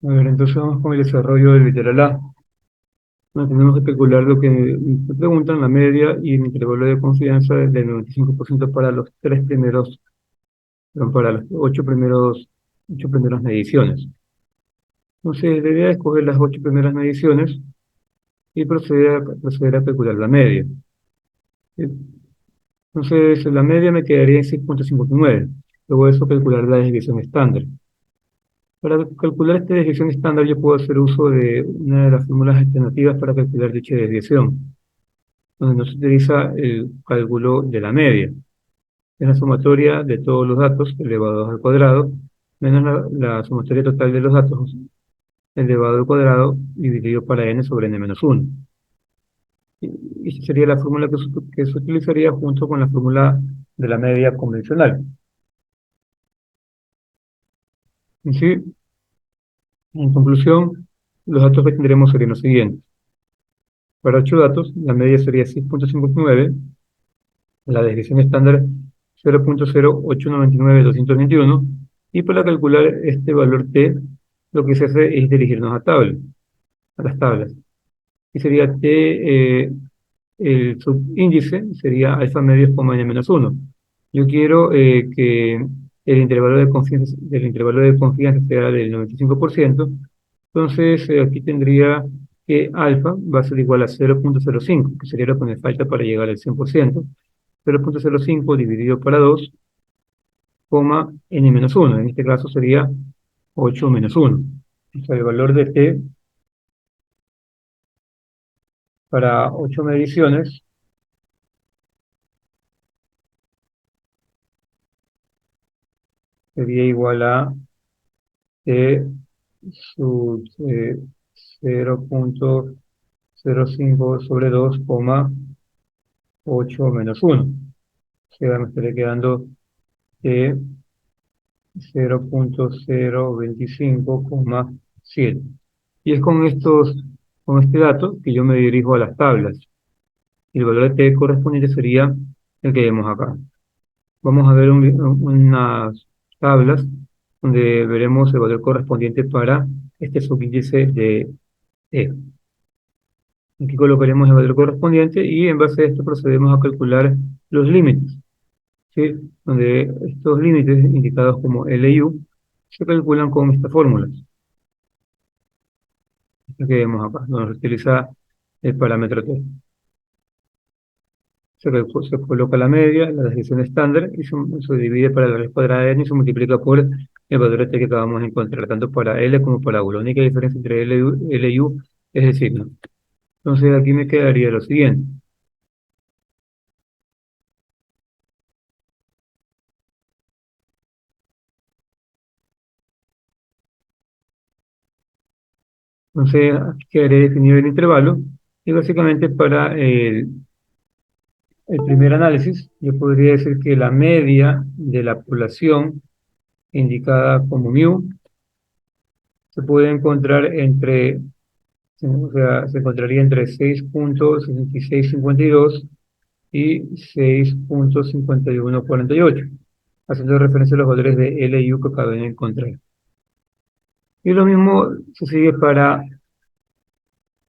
A ver, entonces vamos con el desarrollo del literal A. Bueno, tenemos que calcular lo que me preguntan, la media y el intervalo de confianza del 95% para los tres primeros, perdón, para las ocho primeras mediciones. Entonces, la idea es escoger las ocho primeras mediciones y proceder a calcular la media. ¿Sí? Entonces, la media me quedaría en 6,59. Luego de eso, calcular la desviación estándar. Para calcular esta desviación estándar, yo puedo hacer uso de una de las fórmulas alternativas para calcular dicha desviación, donde no se utiliza el cálculo de la media. Es la sumatoria de todos los datos elevados al cuadrado, menos la sumatoria total de los datos elevado al cuadrado dividido para n sobre n-1. Y esa sería la fórmula que se utilizaría junto con la fórmula de la media convencional. En sí, en conclusión, los datos que tendremos serían los siguientes. Para 8 datos, la media sería 6,59, la desviación estándar 0,0899221, y para calcular este valor t, lo que se hace es dirigirnos a las tablas. Y sería t, el subíndice sería alfa medio, n-1. Yo quiero que del intervalo de confianza sea del 95%. Entonces, aquí tendría que alfa va a ser igual a 0,05, que sería lo que me falta para llegar al 100%. 0,05 dividido para 2, n-1. En este caso sería 8 menos 1. O sea, el valor de t para 8 mediciones sería igual a t sub 0,05 sobre 2, 8 menos 1. O sea, me estaría quedando t 0,025,7. Y es con este dato que yo me dirijo a las tablas. Y el valor de t correspondiente sería el que vemos acá. Vamos a ver unas tablas donde veremos el valor correspondiente para este subíndice de e. Aquí colocaremos el valor correspondiente y en base a esto procedemos a calcular los límites, ¿sí? Donde estos límites, indicados como L y U, se calculan con estas fórmulas, esta que vemos acá, donde se utiliza el parámetro T. Se coloca la media, la desviación estándar, y se divide para la raíz cuadrada de n y se multiplica por el valor de T que acabamos de encontrar, tanto para L como para U. La única diferencia entre L y U es el signo. Entonces aquí me quedaría lo siguiente. Entonces, aquí quedaré definido el intervalo y básicamente para el primer análisis, yo podría decir que la media de la población indicada como mu se puede encontrar o sea, se encontraría entre 6,6652 y 6,5148, haciendo referencia a los valores de L y U que acabé de encontrar. Y lo mismo sucede para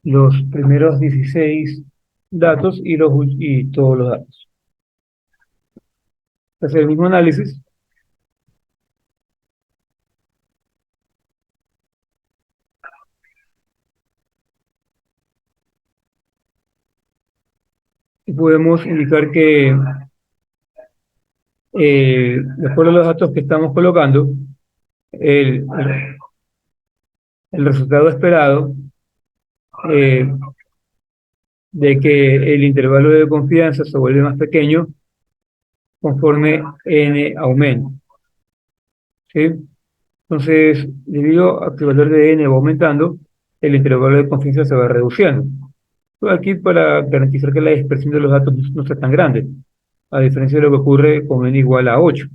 los primeros 16 datos y todos los datos. Hacer el mismo análisis y podemos indicar que, de acuerdo a los datos que estamos colocando, el, el resultado esperado eh, de que el intervalo de confianza se vuelve más pequeño conforme n aumenta, ¿sí? Entonces, debido a que el valor de n va aumentando, el intervalo de confianza se va reduciendo. Aquí para garantizar que la dispersión de los datos no sea tan grande, a diferencia de lo que ocurre con n igual a 8.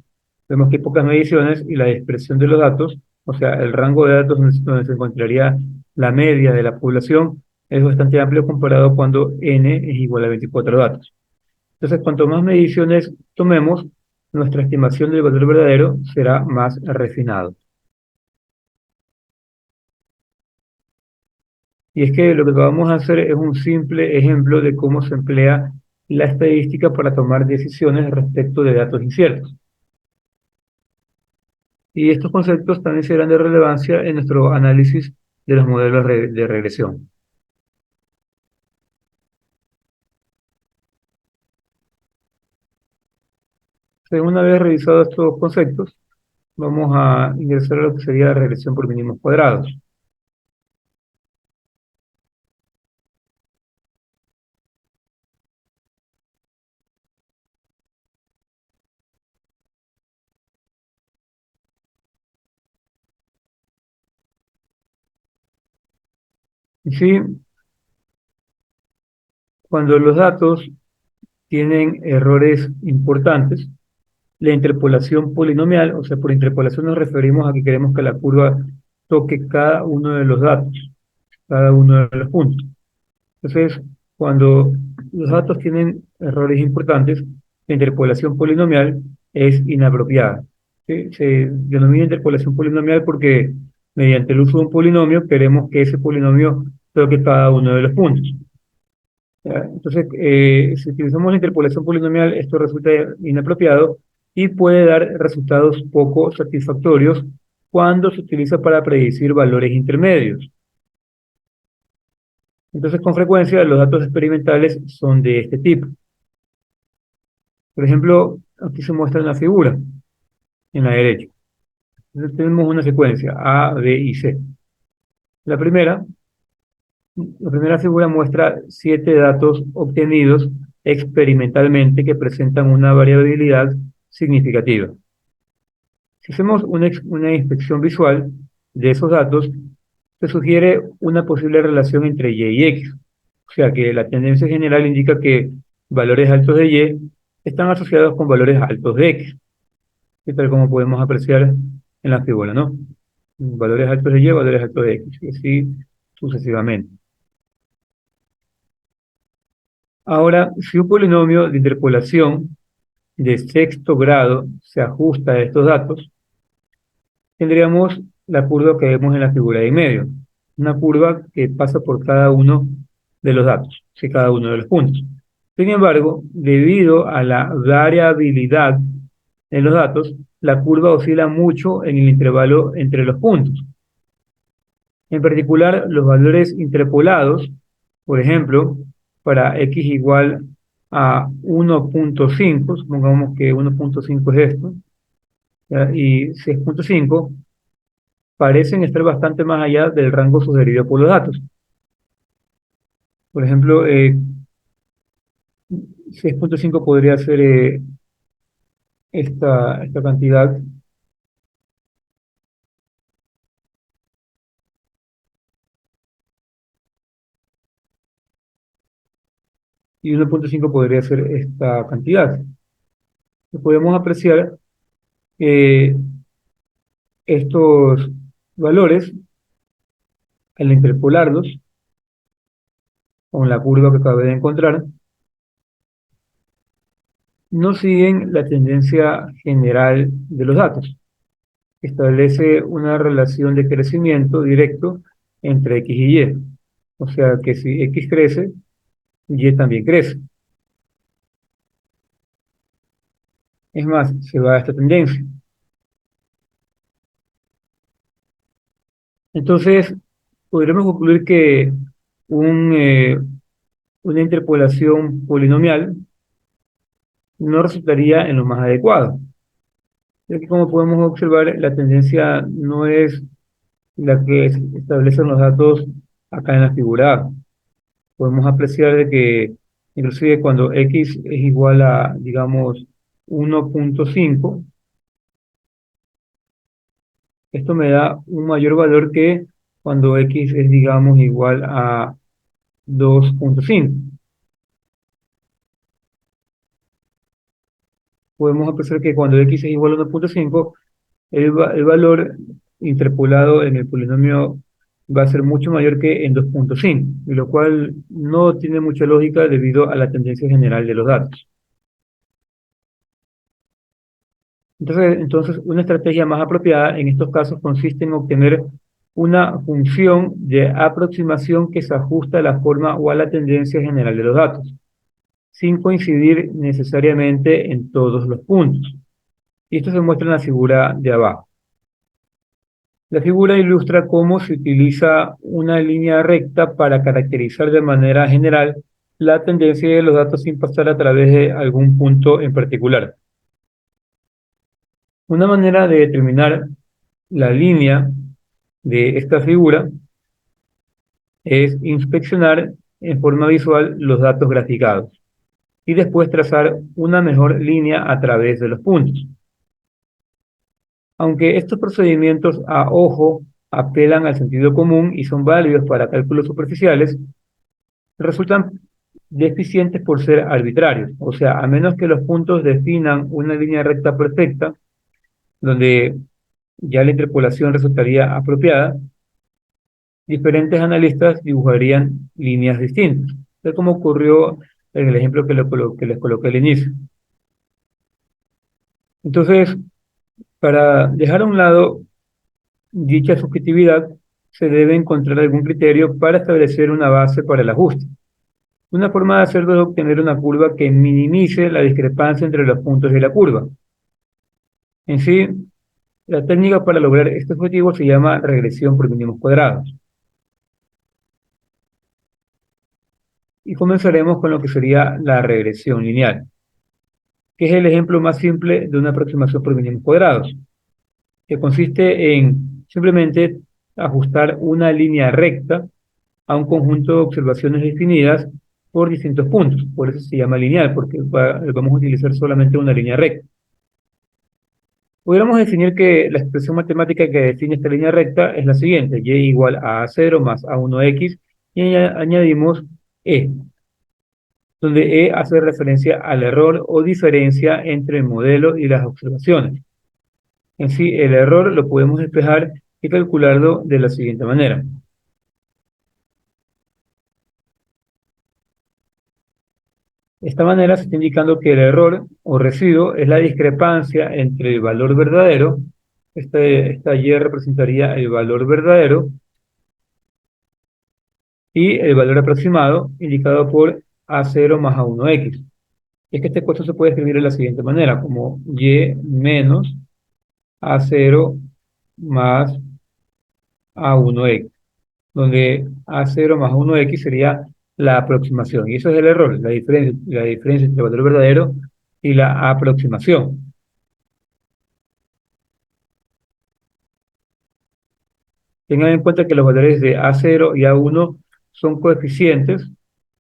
Vemos que hay pocas mediciones y la dispersión de los datos, o sea, el rango de datos donde se encontraría la media de la población, es bastante amplio comparado cuando n es igual a 24 datos. Entonces, cuanto más mediciones tomemos, nuestra estimación del valor verdadero será más refinado. Y es que lo que vamos a hacer es un simple ejemplo de cómo se emplea la estadística para tomar decisiones respecto de datos inciertos. Y estos conceptos también serán de relevancia en nuestro análisis de los modelos de regresión. Entonces, una vez revisados estos conceptos, vamos a ingresar a lo que sería la regresión por mínimos cuadrados. Y sí, cuando los datos tienen errores importantes, la interpolación polinomial, o sea, por interpolación nos referimos a que queremos que la curva toque cada uno de los datos, cada uno de los puntos. Entonces, cuando los datos tienen errores importantes, la interpolación polinomial es inapropiada. ¿Sí? Se denomina interpolación polinomial porque mediante el uso de un polinomio queremos que ese polinomio toque cada uno de los puntos. ¿Ya? Entonces, si utilizamos la interpolación polinomial, esto resulta inapropiado y puede dar resultados poco satisfactorios cuando se utiliza para predecir valores intermedios. Entonces, con frecuencia, los datos experimentales son de este tipo. Por ejemplo, aquí se muestra una figura en la derecha. Entonces, tenemos una secuencia A, B y C. La primera, la primera figura muestra 7 datos obtenidos experimentalmente que presentan una variabilidad significativa. Si hacemos una inspección visual de esos datos, se sugiere una posible relación entre Y y X. O sea que la tendencia general indica que valores altos de Y están asociados con valores altos de X, que tal como podemos apreciar en la figura, ¿no? Valores altos de Y, valores altos de X, y así sucesivamente. Ahora, si un polinomio de interpolación de sexto grado se ajusta a estos datos, tendríamos la curva que vemos en la figura de en medio, una curva que pasa por cada uno de los datos, sí, cada uno de los puntos. Sin embargo, debido a la variabilidad en los datos, la curva oscila mucho en el intervalo entre los puntos. En particular, los valores interpolados, por ejemplo, para x igual a 1.5, supongamos que 1.5 es esto, ¿ya? Y si es 0.5, parecen estar bastante más allá del rango sugerido por los datos. Por ejemplo, 6.5 podría ser esta cantidad, y 1.5 podría ser esta cantidad. Y podemos apreciar que estos valores, al interpolarlos con la curva que acabé de encontrar, no siguen la tendencia general de los datos. Establece una relación de crecimiento directo entre X y Y. O sea que si X crece, Y también crece. Es más, se va a esta tendencia. Entonces, podríamos concluir que un, eh, una interpolación polinomial no resultaría en lo más adecuado, ya que como podemos observar, la tendencia no es la que establecen los datos acá en la figura A. Podemos apreciar de que inclusive cuando X es igual a, digamos, 1.5, esto me da un mayor valor que cuando X es, digamos, igual a 2.5. Podemos apreciar que cuando X es igual a 1.5, el valor interpolado en el polinomio va a ser mucho mayor que en 2.5, y lo cual no tiene mucha lógica debido a la tendencia general de los datos. Entonces, una estrategia más apropiada en estos casos consiste en obtener una función de aproximación que se ajusta a la forma o a la tendencia general de los datos, sin coincidir necesariamente en todos los puntos. Y esto se muestra en la figura de abajo. La figura ilustra cómo se utiliza una línea recta para caracterizar de manera general la tendencia de los datos sin pasar a través de algún punto en particular. Una manera de determinar la línea de esta figura es inspeccionar en forma visual los datos graficados y después trazar una mejor línea a través de los puntos. Aunque estos procedimientos a ojo apelan al sentido común y son válidos para cálculos superficiales, resultan deficientes por ser arbitrarios. O sea, a menos que los puntos definan una línea recta perfecta, donde ya la interpolación resultaría apropiada, diferentes analistas dibujarían líneas distintas, tal como ocurrió en el ejemplo que les coloqué al inicio. Entonces, para dejar a un lado dicha subjetividad, se debe encontrar algún criterio para establecer una base para el ajuste. Una forma de hacerlo es obtener una curva que minimice la discrepancia entre los puntos de la curva. En sí, la técnica para lograr este objetivo se llama regresión por mínimos cuadrados. Y comenzaremos con lo que sería la regresión lineal, que es el ejemplo más simple de una aproximación por mínimos cuadrados, que consiste en simplemente ajustar una línea recta a un conjunto de observaciones definidas por distintos puntos. Por eso se llama lineal, porque vamos a utilizar solamente una línea recta. Pudiéramos definir que la expresión matemática que define esta línea recta es la siguiente: y igual a A0 más A1X, y añadimos E, donde E hace referencia al error o diferencia entre el modelo y las observaciones. En sí, el error lo podemos despejar y calcularlo de la siguiente manera. De esta manera se está indicando que el error o residuo es la discrepancia entre el valor verdadero, esta Y representaría el valor verdadero, y el valor aproximado, indicado por A0 más A1X. Y es que este ecuación se puede escribir de la siguiente manera, como Y menos A0 más A1X, donde A0 más A1X sería la aproximación. Y eso es el error, la diferencia entre el valor verdadero y la aproximación. Tengan en cuenta que los valores de A0 y A1 son coeficientes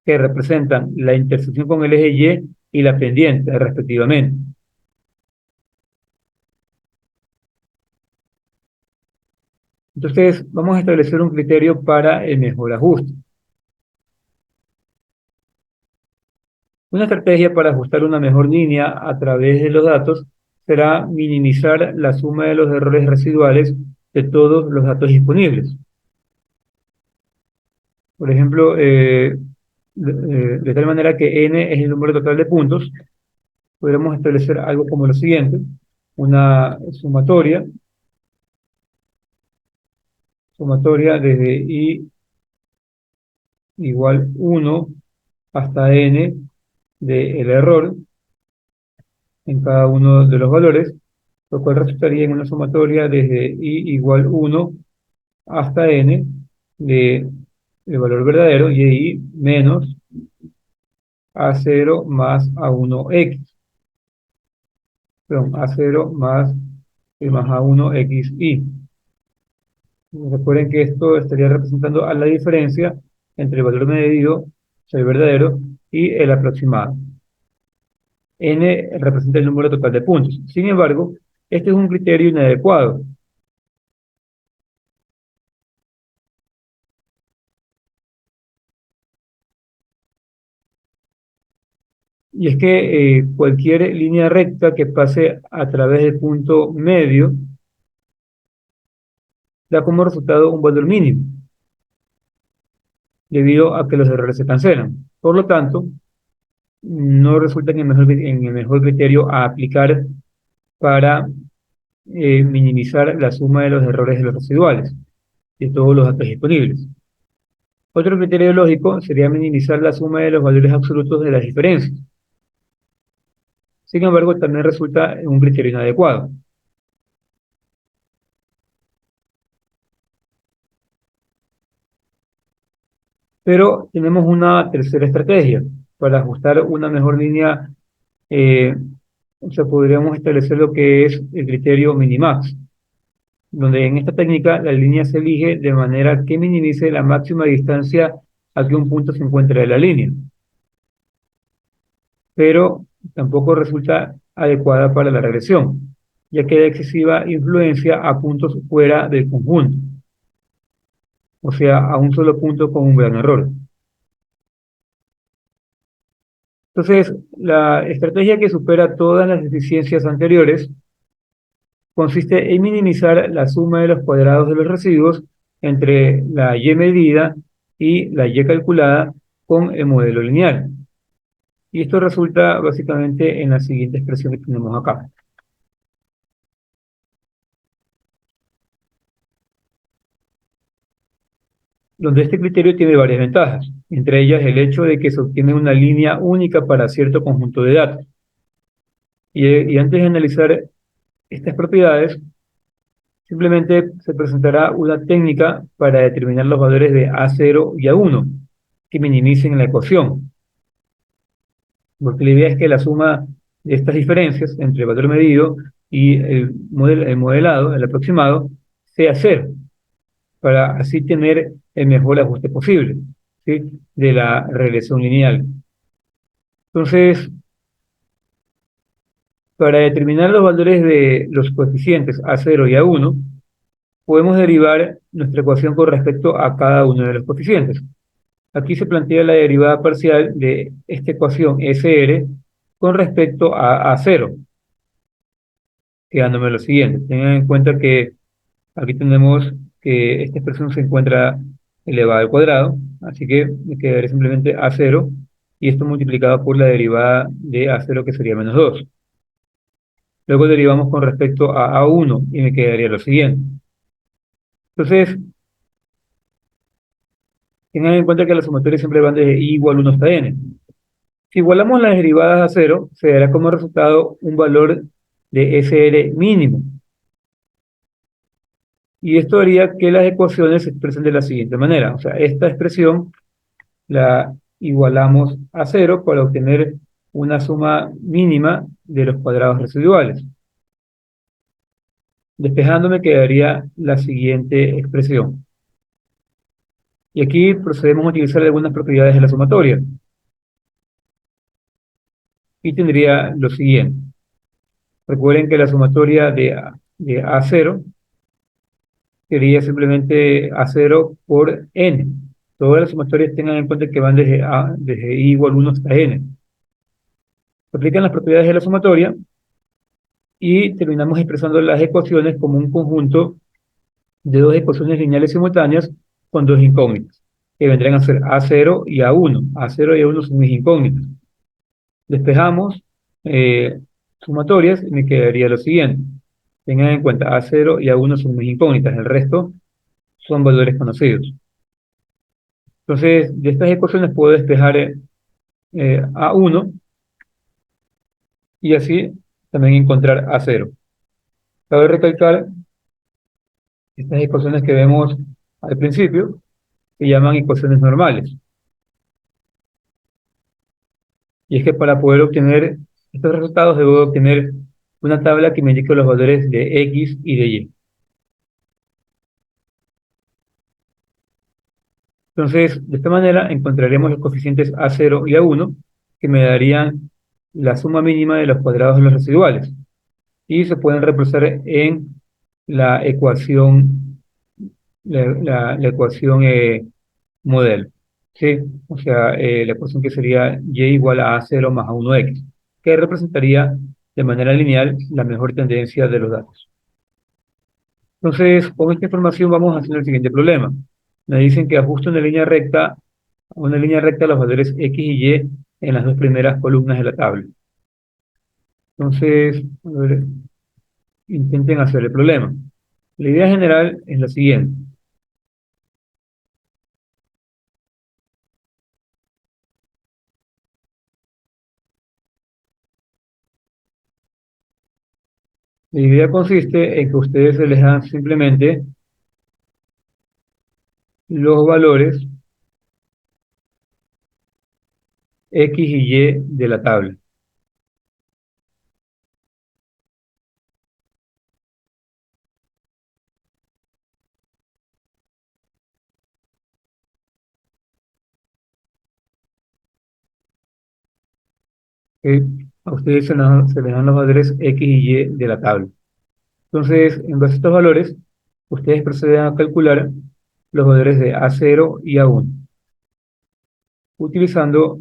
que representan la intersección con el eje Y la pendiente, respectivamente. Entonces, vamos a establecer un criterio para el mejor ajuste. Una estrategia para ajustar una mejor línea a través de los datos será minimizar la suma de los errores residuales de todos los datos disponibles. Por ejemplo, de tal manera que n es el número total de puntos, podremos establecer algo como lo siguiente: una sumatoria desde i igual 1 hasta n del error en cada uno de los valores, lo cual resultaría en una sumatoria desde i igual 1 hasta n de el valor verdadero, y menos a0 más a1x, perdón, a0 más a1xi. Recuerden que esto estaría representando a la diferencia entre el valor medido, o sea, el verdadero, y el aproximado. N representa el número total de puntos. Sin embargo, este es un criterio inadecuado. Y es que cualquier línea recta que pase a través del punto medio da como resultado un valor mínimo, debido a que los errores se cancelan. Por lo tanto, no resulta en el mejor criterio a aplicar para minimizar la suma de los errores de los residuales. de todos los datos disponibles. Otro criterio lógico sería minimizar la suma de los valores absolutos de las diferencias. Sin embargo, también resulta un criterio inadecuado. Pero tenemos una tercera estrategia para ajustar una mejor línea. eh, o sea, podríamos establecer lo que es el criterio minimax, donde en esta técnica la línea se elige de manera que minimice la máxima distancia a que un punto se encuentre de la línea, pero tampoco resulta adecuada para la regresión, ya que da excesiva influencia a puntos fuera del conjunto, o sea, a un solo punto con un gran error. Entonces, la estrategia que supera todas las deficiencias anteriores consiste en minimizar la suma de los cuadrados de los residuos entre la y medida y la y calculada con el modelo lineal. Y esto resulta básicamente en la siguiente expresión que tenemos acá, donde este criterio tiene varias ventajas, entre ellas el hecho de que se obtiene una línea única para cierto conjunto de datos. Y antes de analizar estas propiedades, simplemente se presentará una técnica para determinar los valores de A0 y A1, que minimicen la ecuación, porque la idea es que la suma de estas diferencias entre el valor medido y el modelado, el aproximado, sea cero, para así tener el mejor ajuste posible, ¿sí?, de la regresión lineal. Entonces, para determinar los valores de los coeficientes A0 y A1, podemos derivar nuestra ecuación con respecto a cada uno de los coeficientes. Aquí se plantea la derivada parcial de esta ecuación SR con respecto a A0, quedándome lo siguiente. Tengan en cuenta que aquí tenemos que esta expresión se encuentra elevada al cuadrado, así que me quedaría simplemente A0 y esto multiplicado por la derivada de A0 que sería -2. Luego derivamos con respecto a A1 y me quedaría lo siguiente. Entonces, tengan en cuenta que las sumatorias siempre van desde i igual 1 hasta n. Si igualamos las derivadas a cero, se dará como resultado un valor de SR mínimo. Y esto haría que las ecuaciones se expresen de la siguiente manera. O sea, esta expresión la igualamos a cero para obtener una suma mínima de los cuadrados residuales. Despejándome quedaría la siguiente expresión. Y aquí procedemos a utilizar algunas propiedades de la sumatoria. Y tendría lo siguiente. Recuerden que la sumatoria de A0 sería simplemente A0 por n. Todas las sumatorias tengan en cuenta que van desde i igual 1 hasta n. Se aplican las propiedades de la sumatoria y terminamos expresando las ecuaciones como un conjunto de dos ecuaciones lineales simultáneas con dos incógnitas, que vendrían a ser A0 y A1. A0 y A1 son mis incógnitas. Despejamos sumatorias y me quedaría lo siguiente. Tengan en cuenta, A0 y A1 son mis incógnitas, el resto son valores conocidos. Entonces, de estas ecuaciones puedo despejar A1 y así también encontrar A0. Cabe recalcar estas ecuaciones que vemos al principio se llaman ecuaciones normales. Y es que para poder obtener estos resultados debo obtener una tabla que me indique los valores de X y de Y. Entonces, de esta manera encontraremos los coeficientes A0 y A1 que me darían la suma mínima de los cuadrados de los residuales. Y se pueden reemplazar en la ecuación, la ecuación modelo. ¿Sí? O sea, la ecuación que sería y igual a A0 más A1X, que representaría de manera lineal la mejor tendencia de los datos. Entonces, con esta información vamos haciendo el siguiente problema. Me dicen que ajusto una línea recta los valores X y Y en las dos primeras columnas de la tabla. Entonces, a ver, intenten hacer el problema. La idea general es la siguiente. La idea consiste en que ustedes se les dan simplemente los valores X y Y de la tabla. ¿Ok? A ustedes se les dan los valores X y Y de la tabla. Entonces, en base a estos valores, ustedes proceden a calcular los valores de A0 y A1, utilizando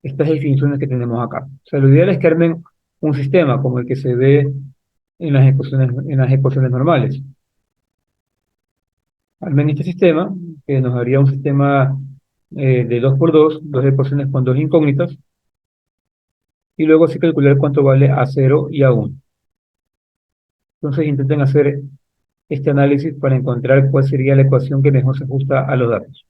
estas definiciones que tenemos acá. O sea, lo ideal es que armen un sistema como el que se ve en las ecuaciones normales. Armen este sistema, que nos daría un sistema de 2 por 2, dos ecuaciones con dos incógnitas, y luego así calcular cuánto vale A0 y A1. Entonces intenten hacer este análisis para encontrar cuál sería la ecuación que mejor se ajusta a los datos.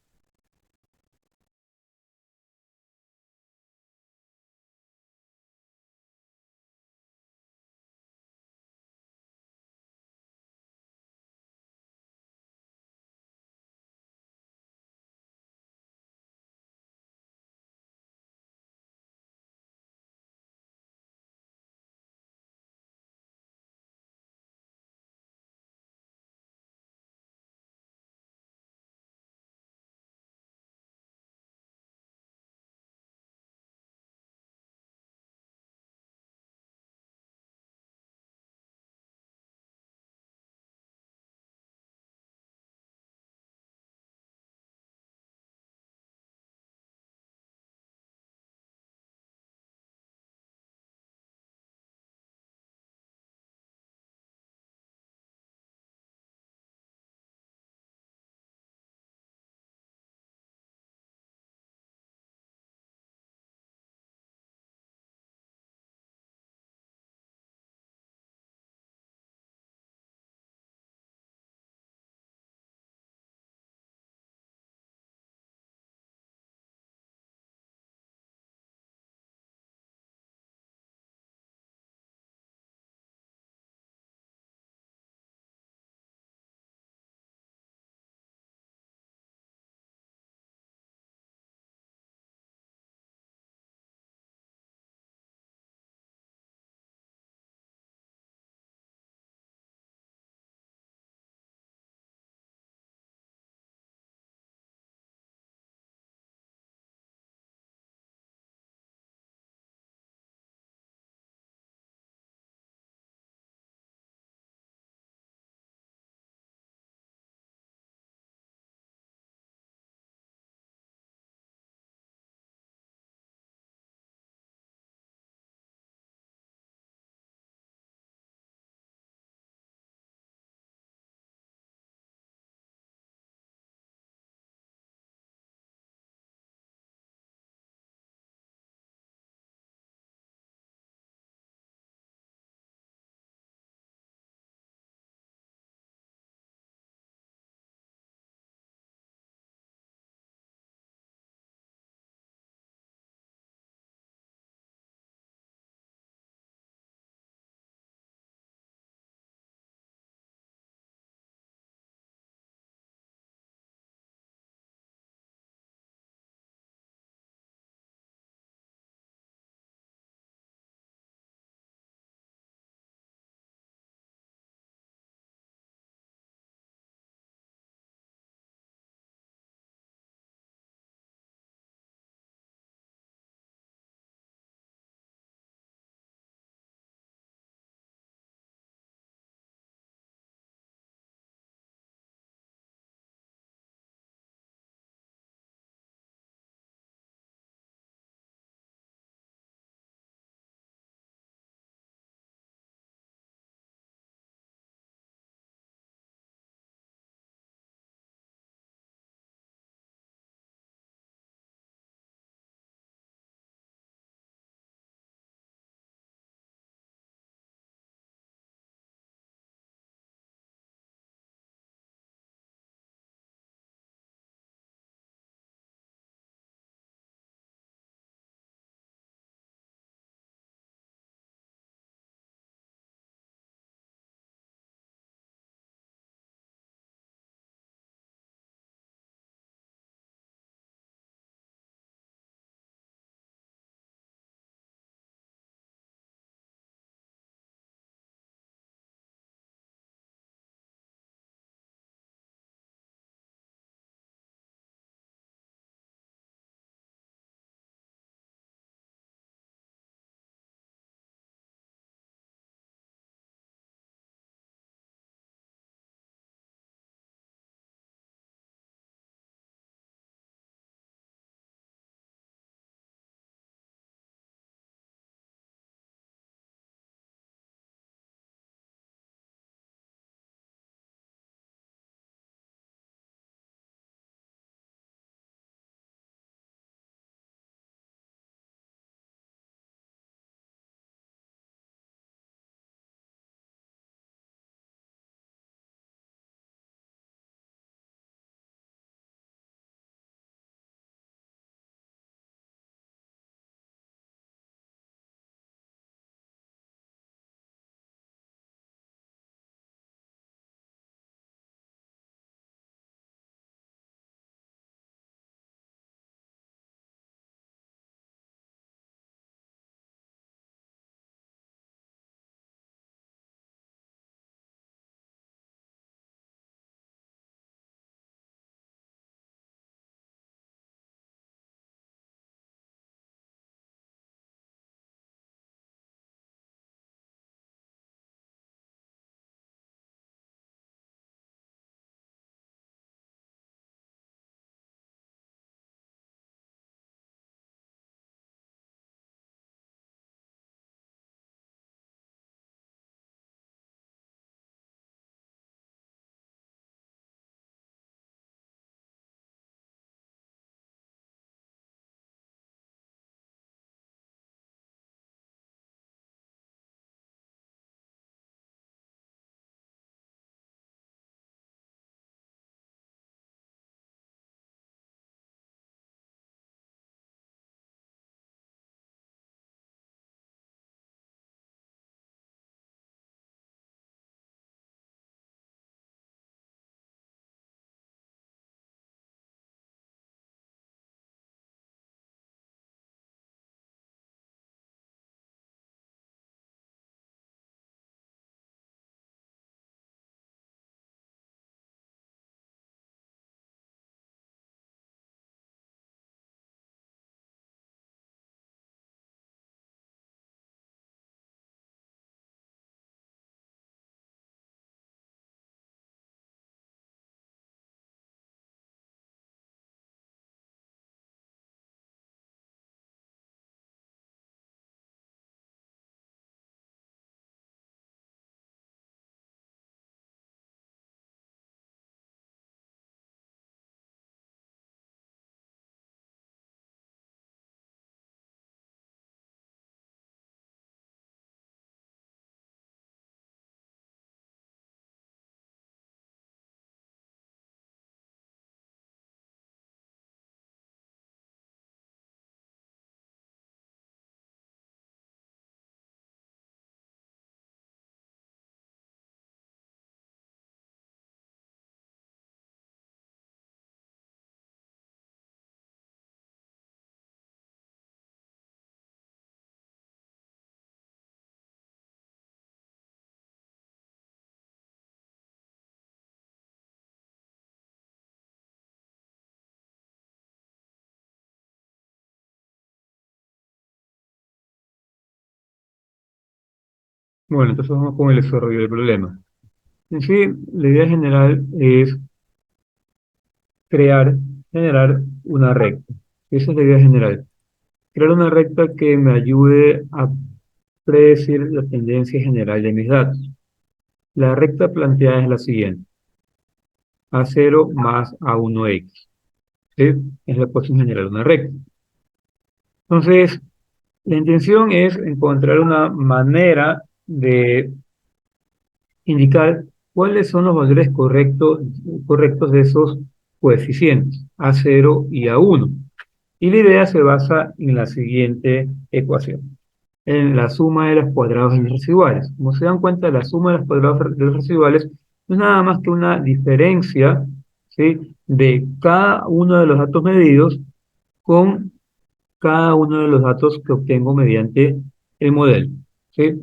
Bueno, entonces vamos con el desarrollo del problema. En sí, la idea general es crear, generar una recta. Esa es la idea general. Crear una recta que me ayude a predecir la tendencia general de mis datos. La recta planteada es la siguiente: A0 más A1X. ¿Sí? Es la ecuación general de una recta. Entonces, la intención es encontrar una manera de indicar cuáles son los valores correctos de esos coeficientes, A0 y A1. Y la idea se basa en la siguiente ecuación: en la suma de los cuadrados de los residuales. Como se dan cuenta, la suma de los cuadrados de los residuales no es nada más que una diferencia, ¿sí?, de cada uno de los datos medidos con cada uno de los datos que obtengo mediante el modelo, ¿sí?,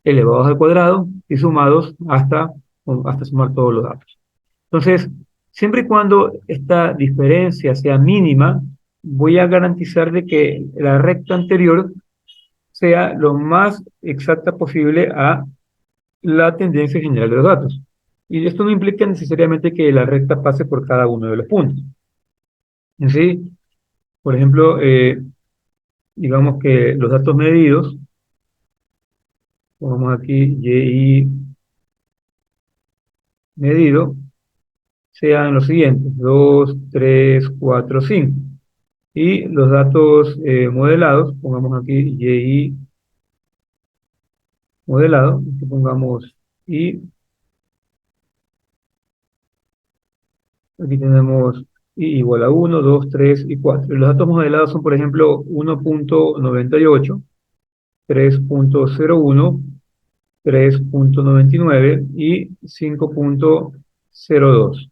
elevados al cuadrado y sumados hasta sumar todos los datos. Entonces, siempre y cuando esta diferencia sea mínima, voy a garantizar de que la recta anterior sea lo más exacta posible a la tendencia general de los datos. Y esto no implica necesariamente que la recta pase por cada uno de los puntos. En sí, por ejemplo, digamos que los datos medidos, pongamos aquí YI medido, sean los siguientes: 2, 3, 4, 5. Y los datos modelados, pongamos aquí YI modelado, que pongamos Y, aquí tenemos Y igual a 1, 2, 3 y 4. Los datos modelados son, por ejemplo, 1.98, 3.01, 3.99 y 5.02.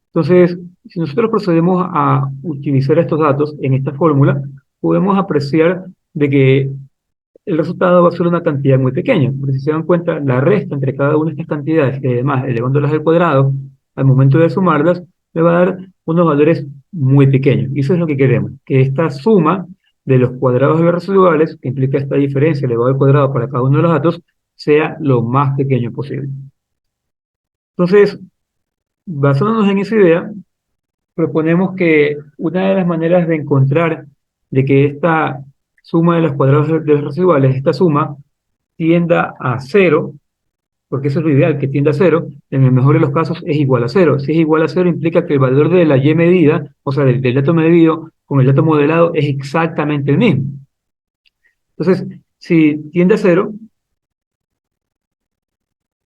Entonces, si nosotros procedemos a utilizar estos datos en esta fórmula, podemos apreciar de que el resultado va a ser una cantidad muy pequeña, porque si se dan cuenta, la resta entre cada una de estas cantidades, y además elevándolas al cuadrado, al momento de sumarlas, me va a dar unos valores muy pequeños. Y eso es lo que queremos, que esta suma de los cuadrados de los residuales, que implica esta diferencia elevado al cuadrado para cada uno de los datos, sea lo más pequeño posible. Entonces, basándonos en esa idea, proponemos que una de las maneras de encontrar de que esta suma de los cuadrados de los residuales, esta suma, tienda a cero, porque eso es lo ideal, que tienda a cero, en el mejor de los casos es igual a cero. Si es igual a cero, implica que el valor de la y medida, o sea, del dato medido con el dato modelado, es exactamente el mismo. Entonces, si tiende a cero,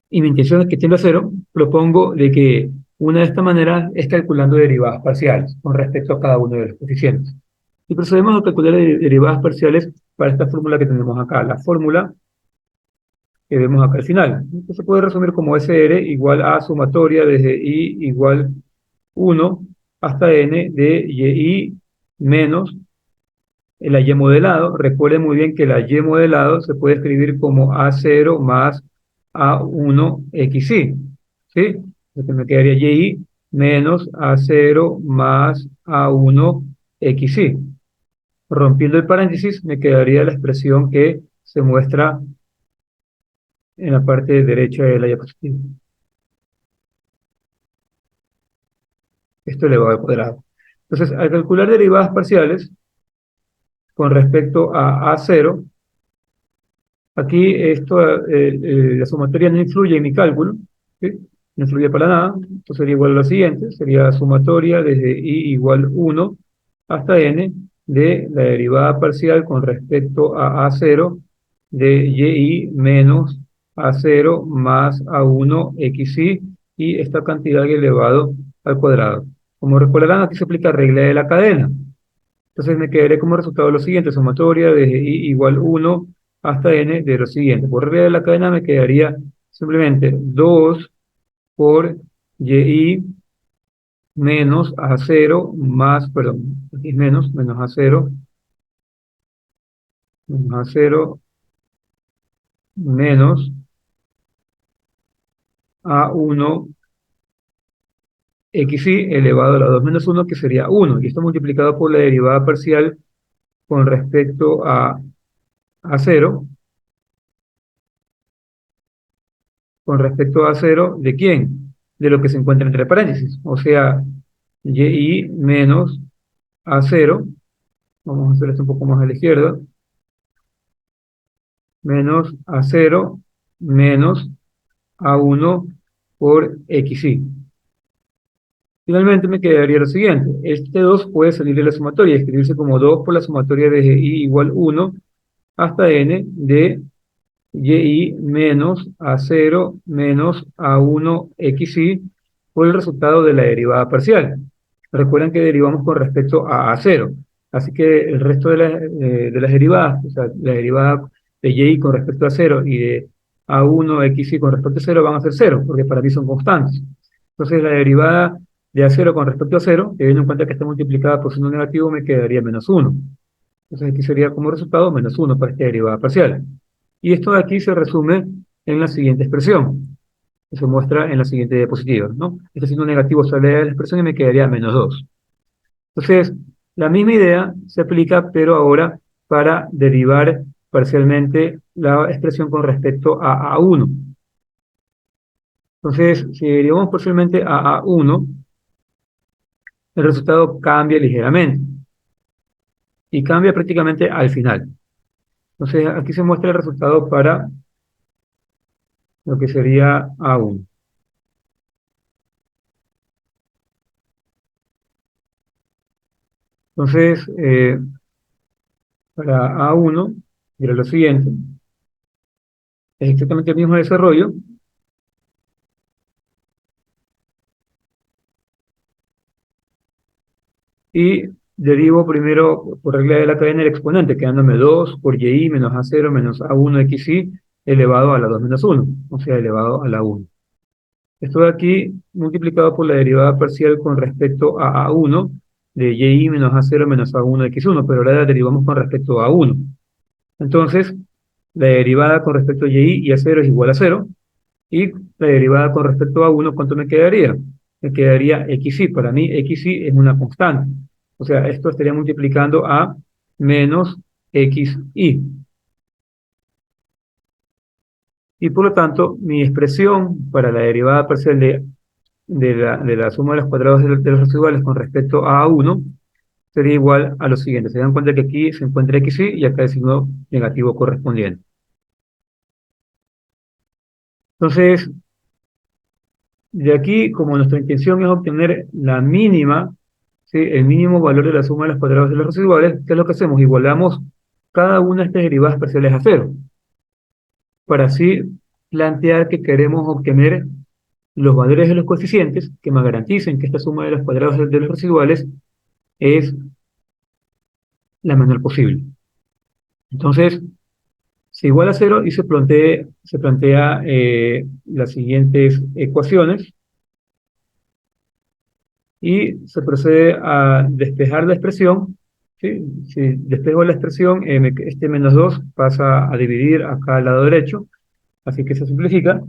y mi intención es que tienda a cero, propongo de que una de estas maneras es calculando derivadas parciales con respecto a cada uno de los coeficientes. Y procedemos a calcular derivadas parciales para esta fórmula que tenemos acá, la fórmula que vemos acá al final. Esto se puede resumir como SR igual a sumatoria desde I igual 1 hasta N de YI menos la Y modelado. Recuerden muy bien que la Y modelado se puede escribir como A0 más A1XY, ¿sí? Entonces me quedaría YI menos A0 más A1XY. Rompiendo el paréntesis, me quedaría la expresión que se muestra en la parte derecha de la diapositiva. Esto elevado al cuadrado. Entonces, al calcular derivadas parciales con respecto a A0, aquí la sumatoria no influye en mi cálculo, ¿sí? No influye para nada. Esto sería igual a lo siguiente: sería sumatoria desde I igual 1 hasta N de la derivada parcial con respecto a A0 de YI menos A0 más A1XY y esta cantidad elevado al cuadrado. Como recordarán, aquí se aplica regla de la cadena. Entonces me quedaré como resultado lo siguiente: sumatoria desde I igual 1 hasta N de lo siguiente. Por regla de la cadena me quedaría simplemente 2 por YI menos A0 más, perdón, aquí es menos A0, menos A0 menos A1 XY elevado a la 2 menos 1, que sería 1. Y esto multiplicado por la derivada parcial con respecto a 0, con respecto a cero, ¿de quién? De lo que se encuentra entre paréntesis, o sea, y menos a cero, vamos a hacer esto un poco más a la izquierda, menos a cero menos a uno por xy. Finalmente me quedaría lo siguiente, este 2 puede salir de la sumatoria y escribirse como 2 por la sumatoria de y igual 1 hasta n de y menos a cero menos a 1 xy por el resultado de la derivada parcial. Recuerden que derivamos con respecto a cero, así que el resto de las derivadas, o sea, la derivada de y con respecto a cero y de a1 xy con respecto a cero van a ser cero, porque para mí son constantes. Entonces la derivada de a0 con respecto a cero, teniendo en cuenta que está multiplicada por signo negativo, me quedaría menos 1. Entonces aquí sería como resultado menos 1 para esta derivada parcial. Y esto de aquí se resume en la siguiente expresión, que se muestra en la siguiente diapositiva, ¿no? Este signo negativo sale de la expresión y me quedaría menos 2. Entonces, la misma idea se aplica, pero ahora para derivar parcialmente la expresión con respecto a A1. Entonces, si derivamos parcialmente a A1, el resultado cambia ligeramente y cambia prácticamente al final. Entonces, aquí se muestra el resultado para lo que sería A1. Entonces, para A1, mira lo siguiente, es exactamente el mismo desarrollo, y derivo primero por regla de la cadena el exponente, quedándome 2 por y menos a0 menos a1 xy elevado a la 2 menos 1, o sea, elevado a la 1. Esto de aquí multiplicado por la derivada parcial con respecto a a1 de y menos a0 menos a1 x1, pero ahora la derivamos con respecto a 1. Entonces, la derivada con respecto a y a 0 es igual a 0, y la derivada con respecto a 1, ¿cuánto me quedaría? Me quedaría xy. Para mí, xy es una constante. O sea, esto estaría multiplicando a menos xy. Y por lo tanto, mi expresión para la derivada parcial de la suma de los cuadrados de los residuales con respecto a 1 sería igual a lo siguiente. Se dan cuenta que aquí se encuentra xy y acá el signo negativo correspondiente. Entonces, de aquí, como nuestra intención es obtener la mínima, ¿sí? El mínimo valor de la suma de los cuadrados de los residuales, ¿qué es lo que hacemos? Igualamos cada una de estas derivadas parciales a cero, para así plantear que queremos obtener los valores de los coeficientes que me garanticen que esta suma de los cuadrados de los residuales es la menor posible. Entonces, se iguala a cero y se plantea las siguientes ecuaciones y se procede a despejar la expresión. ¿Sí? Si despejo la expresión, este menos 2 pasa a dividir acá al lado derecho, así que se simplifica.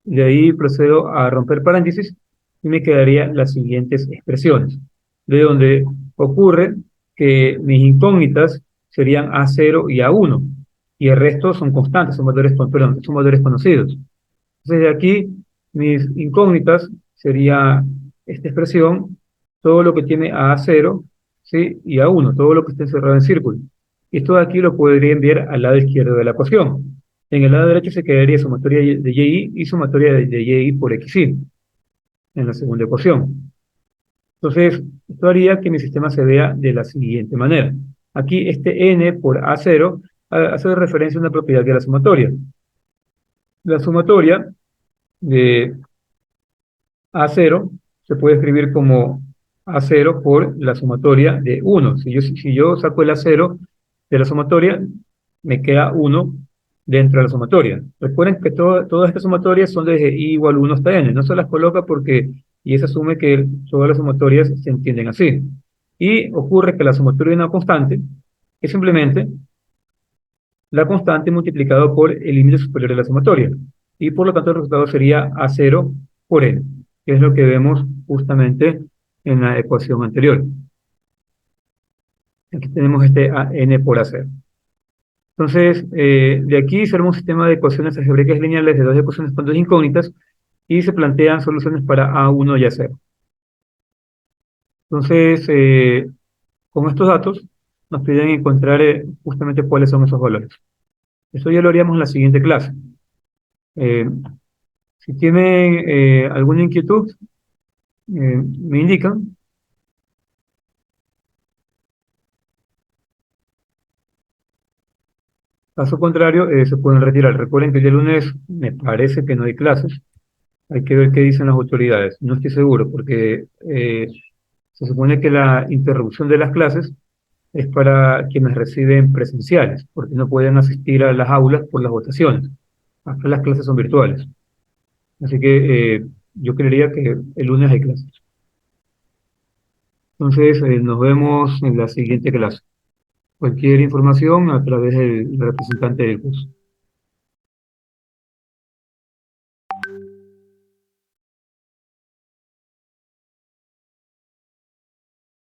De ahí procedo a romper paréntesis y me quedarían las siguientes expresiones, de donde ocurre que mis incógnitas serían A0 y A1, y el resto son constantes, son valores conocidos. Entonces, de aquí, mis incógnitas sería esta expresión, todo lo que tiene a A0, ¿sí? Y A1, todo lo que esté encerrado en círculo. Esto de aquí lo podría enviar al lado izquierdo de la ecuación. En el lado derecho se quedaría sumatoria de y y sumatoria de y por xy, en la segunda ecuación. Entonces, esto haría que mi sistema se vea de la siguiente manera. Aquí este n por A0 hace referencia a una propiedad de la sumatoria. La sumatoria de A0 se puede escribir como A0 por la sumatoria de 1. Si yo saco el A0 de la sumatoria, me queda 1 dentro de la sumatoria. Recuerden que todas estas sumatorias son desde i igual 1 hasta n. No se las coloca porque y se asume que todas las sumatorias se entienden así. Y ocurre que la sumatoria de una constante es simplemente la constante multiplicado por el límite superior de la sumatoria. Y por lo tanto el resultado sería A0 por n, que es lo que vemos justamente en la ecuación anterior. Aquí tenemos este n por A0. Entonces, de aquí se arma un sistema de ecuaciones algebraicas lineales de dos ecuaciones con dos incógnitas y se plantean soluciones para A1 y A0. Entonces, con estos datos nos piden encontrar justamente cuáles son esos valores. Eso ya lo haríamos en la siguiente clase. Eh, si tienen alguna inquietud, me indican. Caso contrario, se pueden retirar. Recuerden que el día lunes me parece que no hay clases. Hay que ver qué dicen las autoridades. No estoy seguro porque se supone que la interrupción de las clases es para quienes residen presenciales, porque no pueden asistir a las aulas por las votaciones. Acá las clases son virtuales. Así que yo creería que el lunes hay clases. Entonces, nos vemos en la siguiente clase. Cualquier información a través del representante del curso.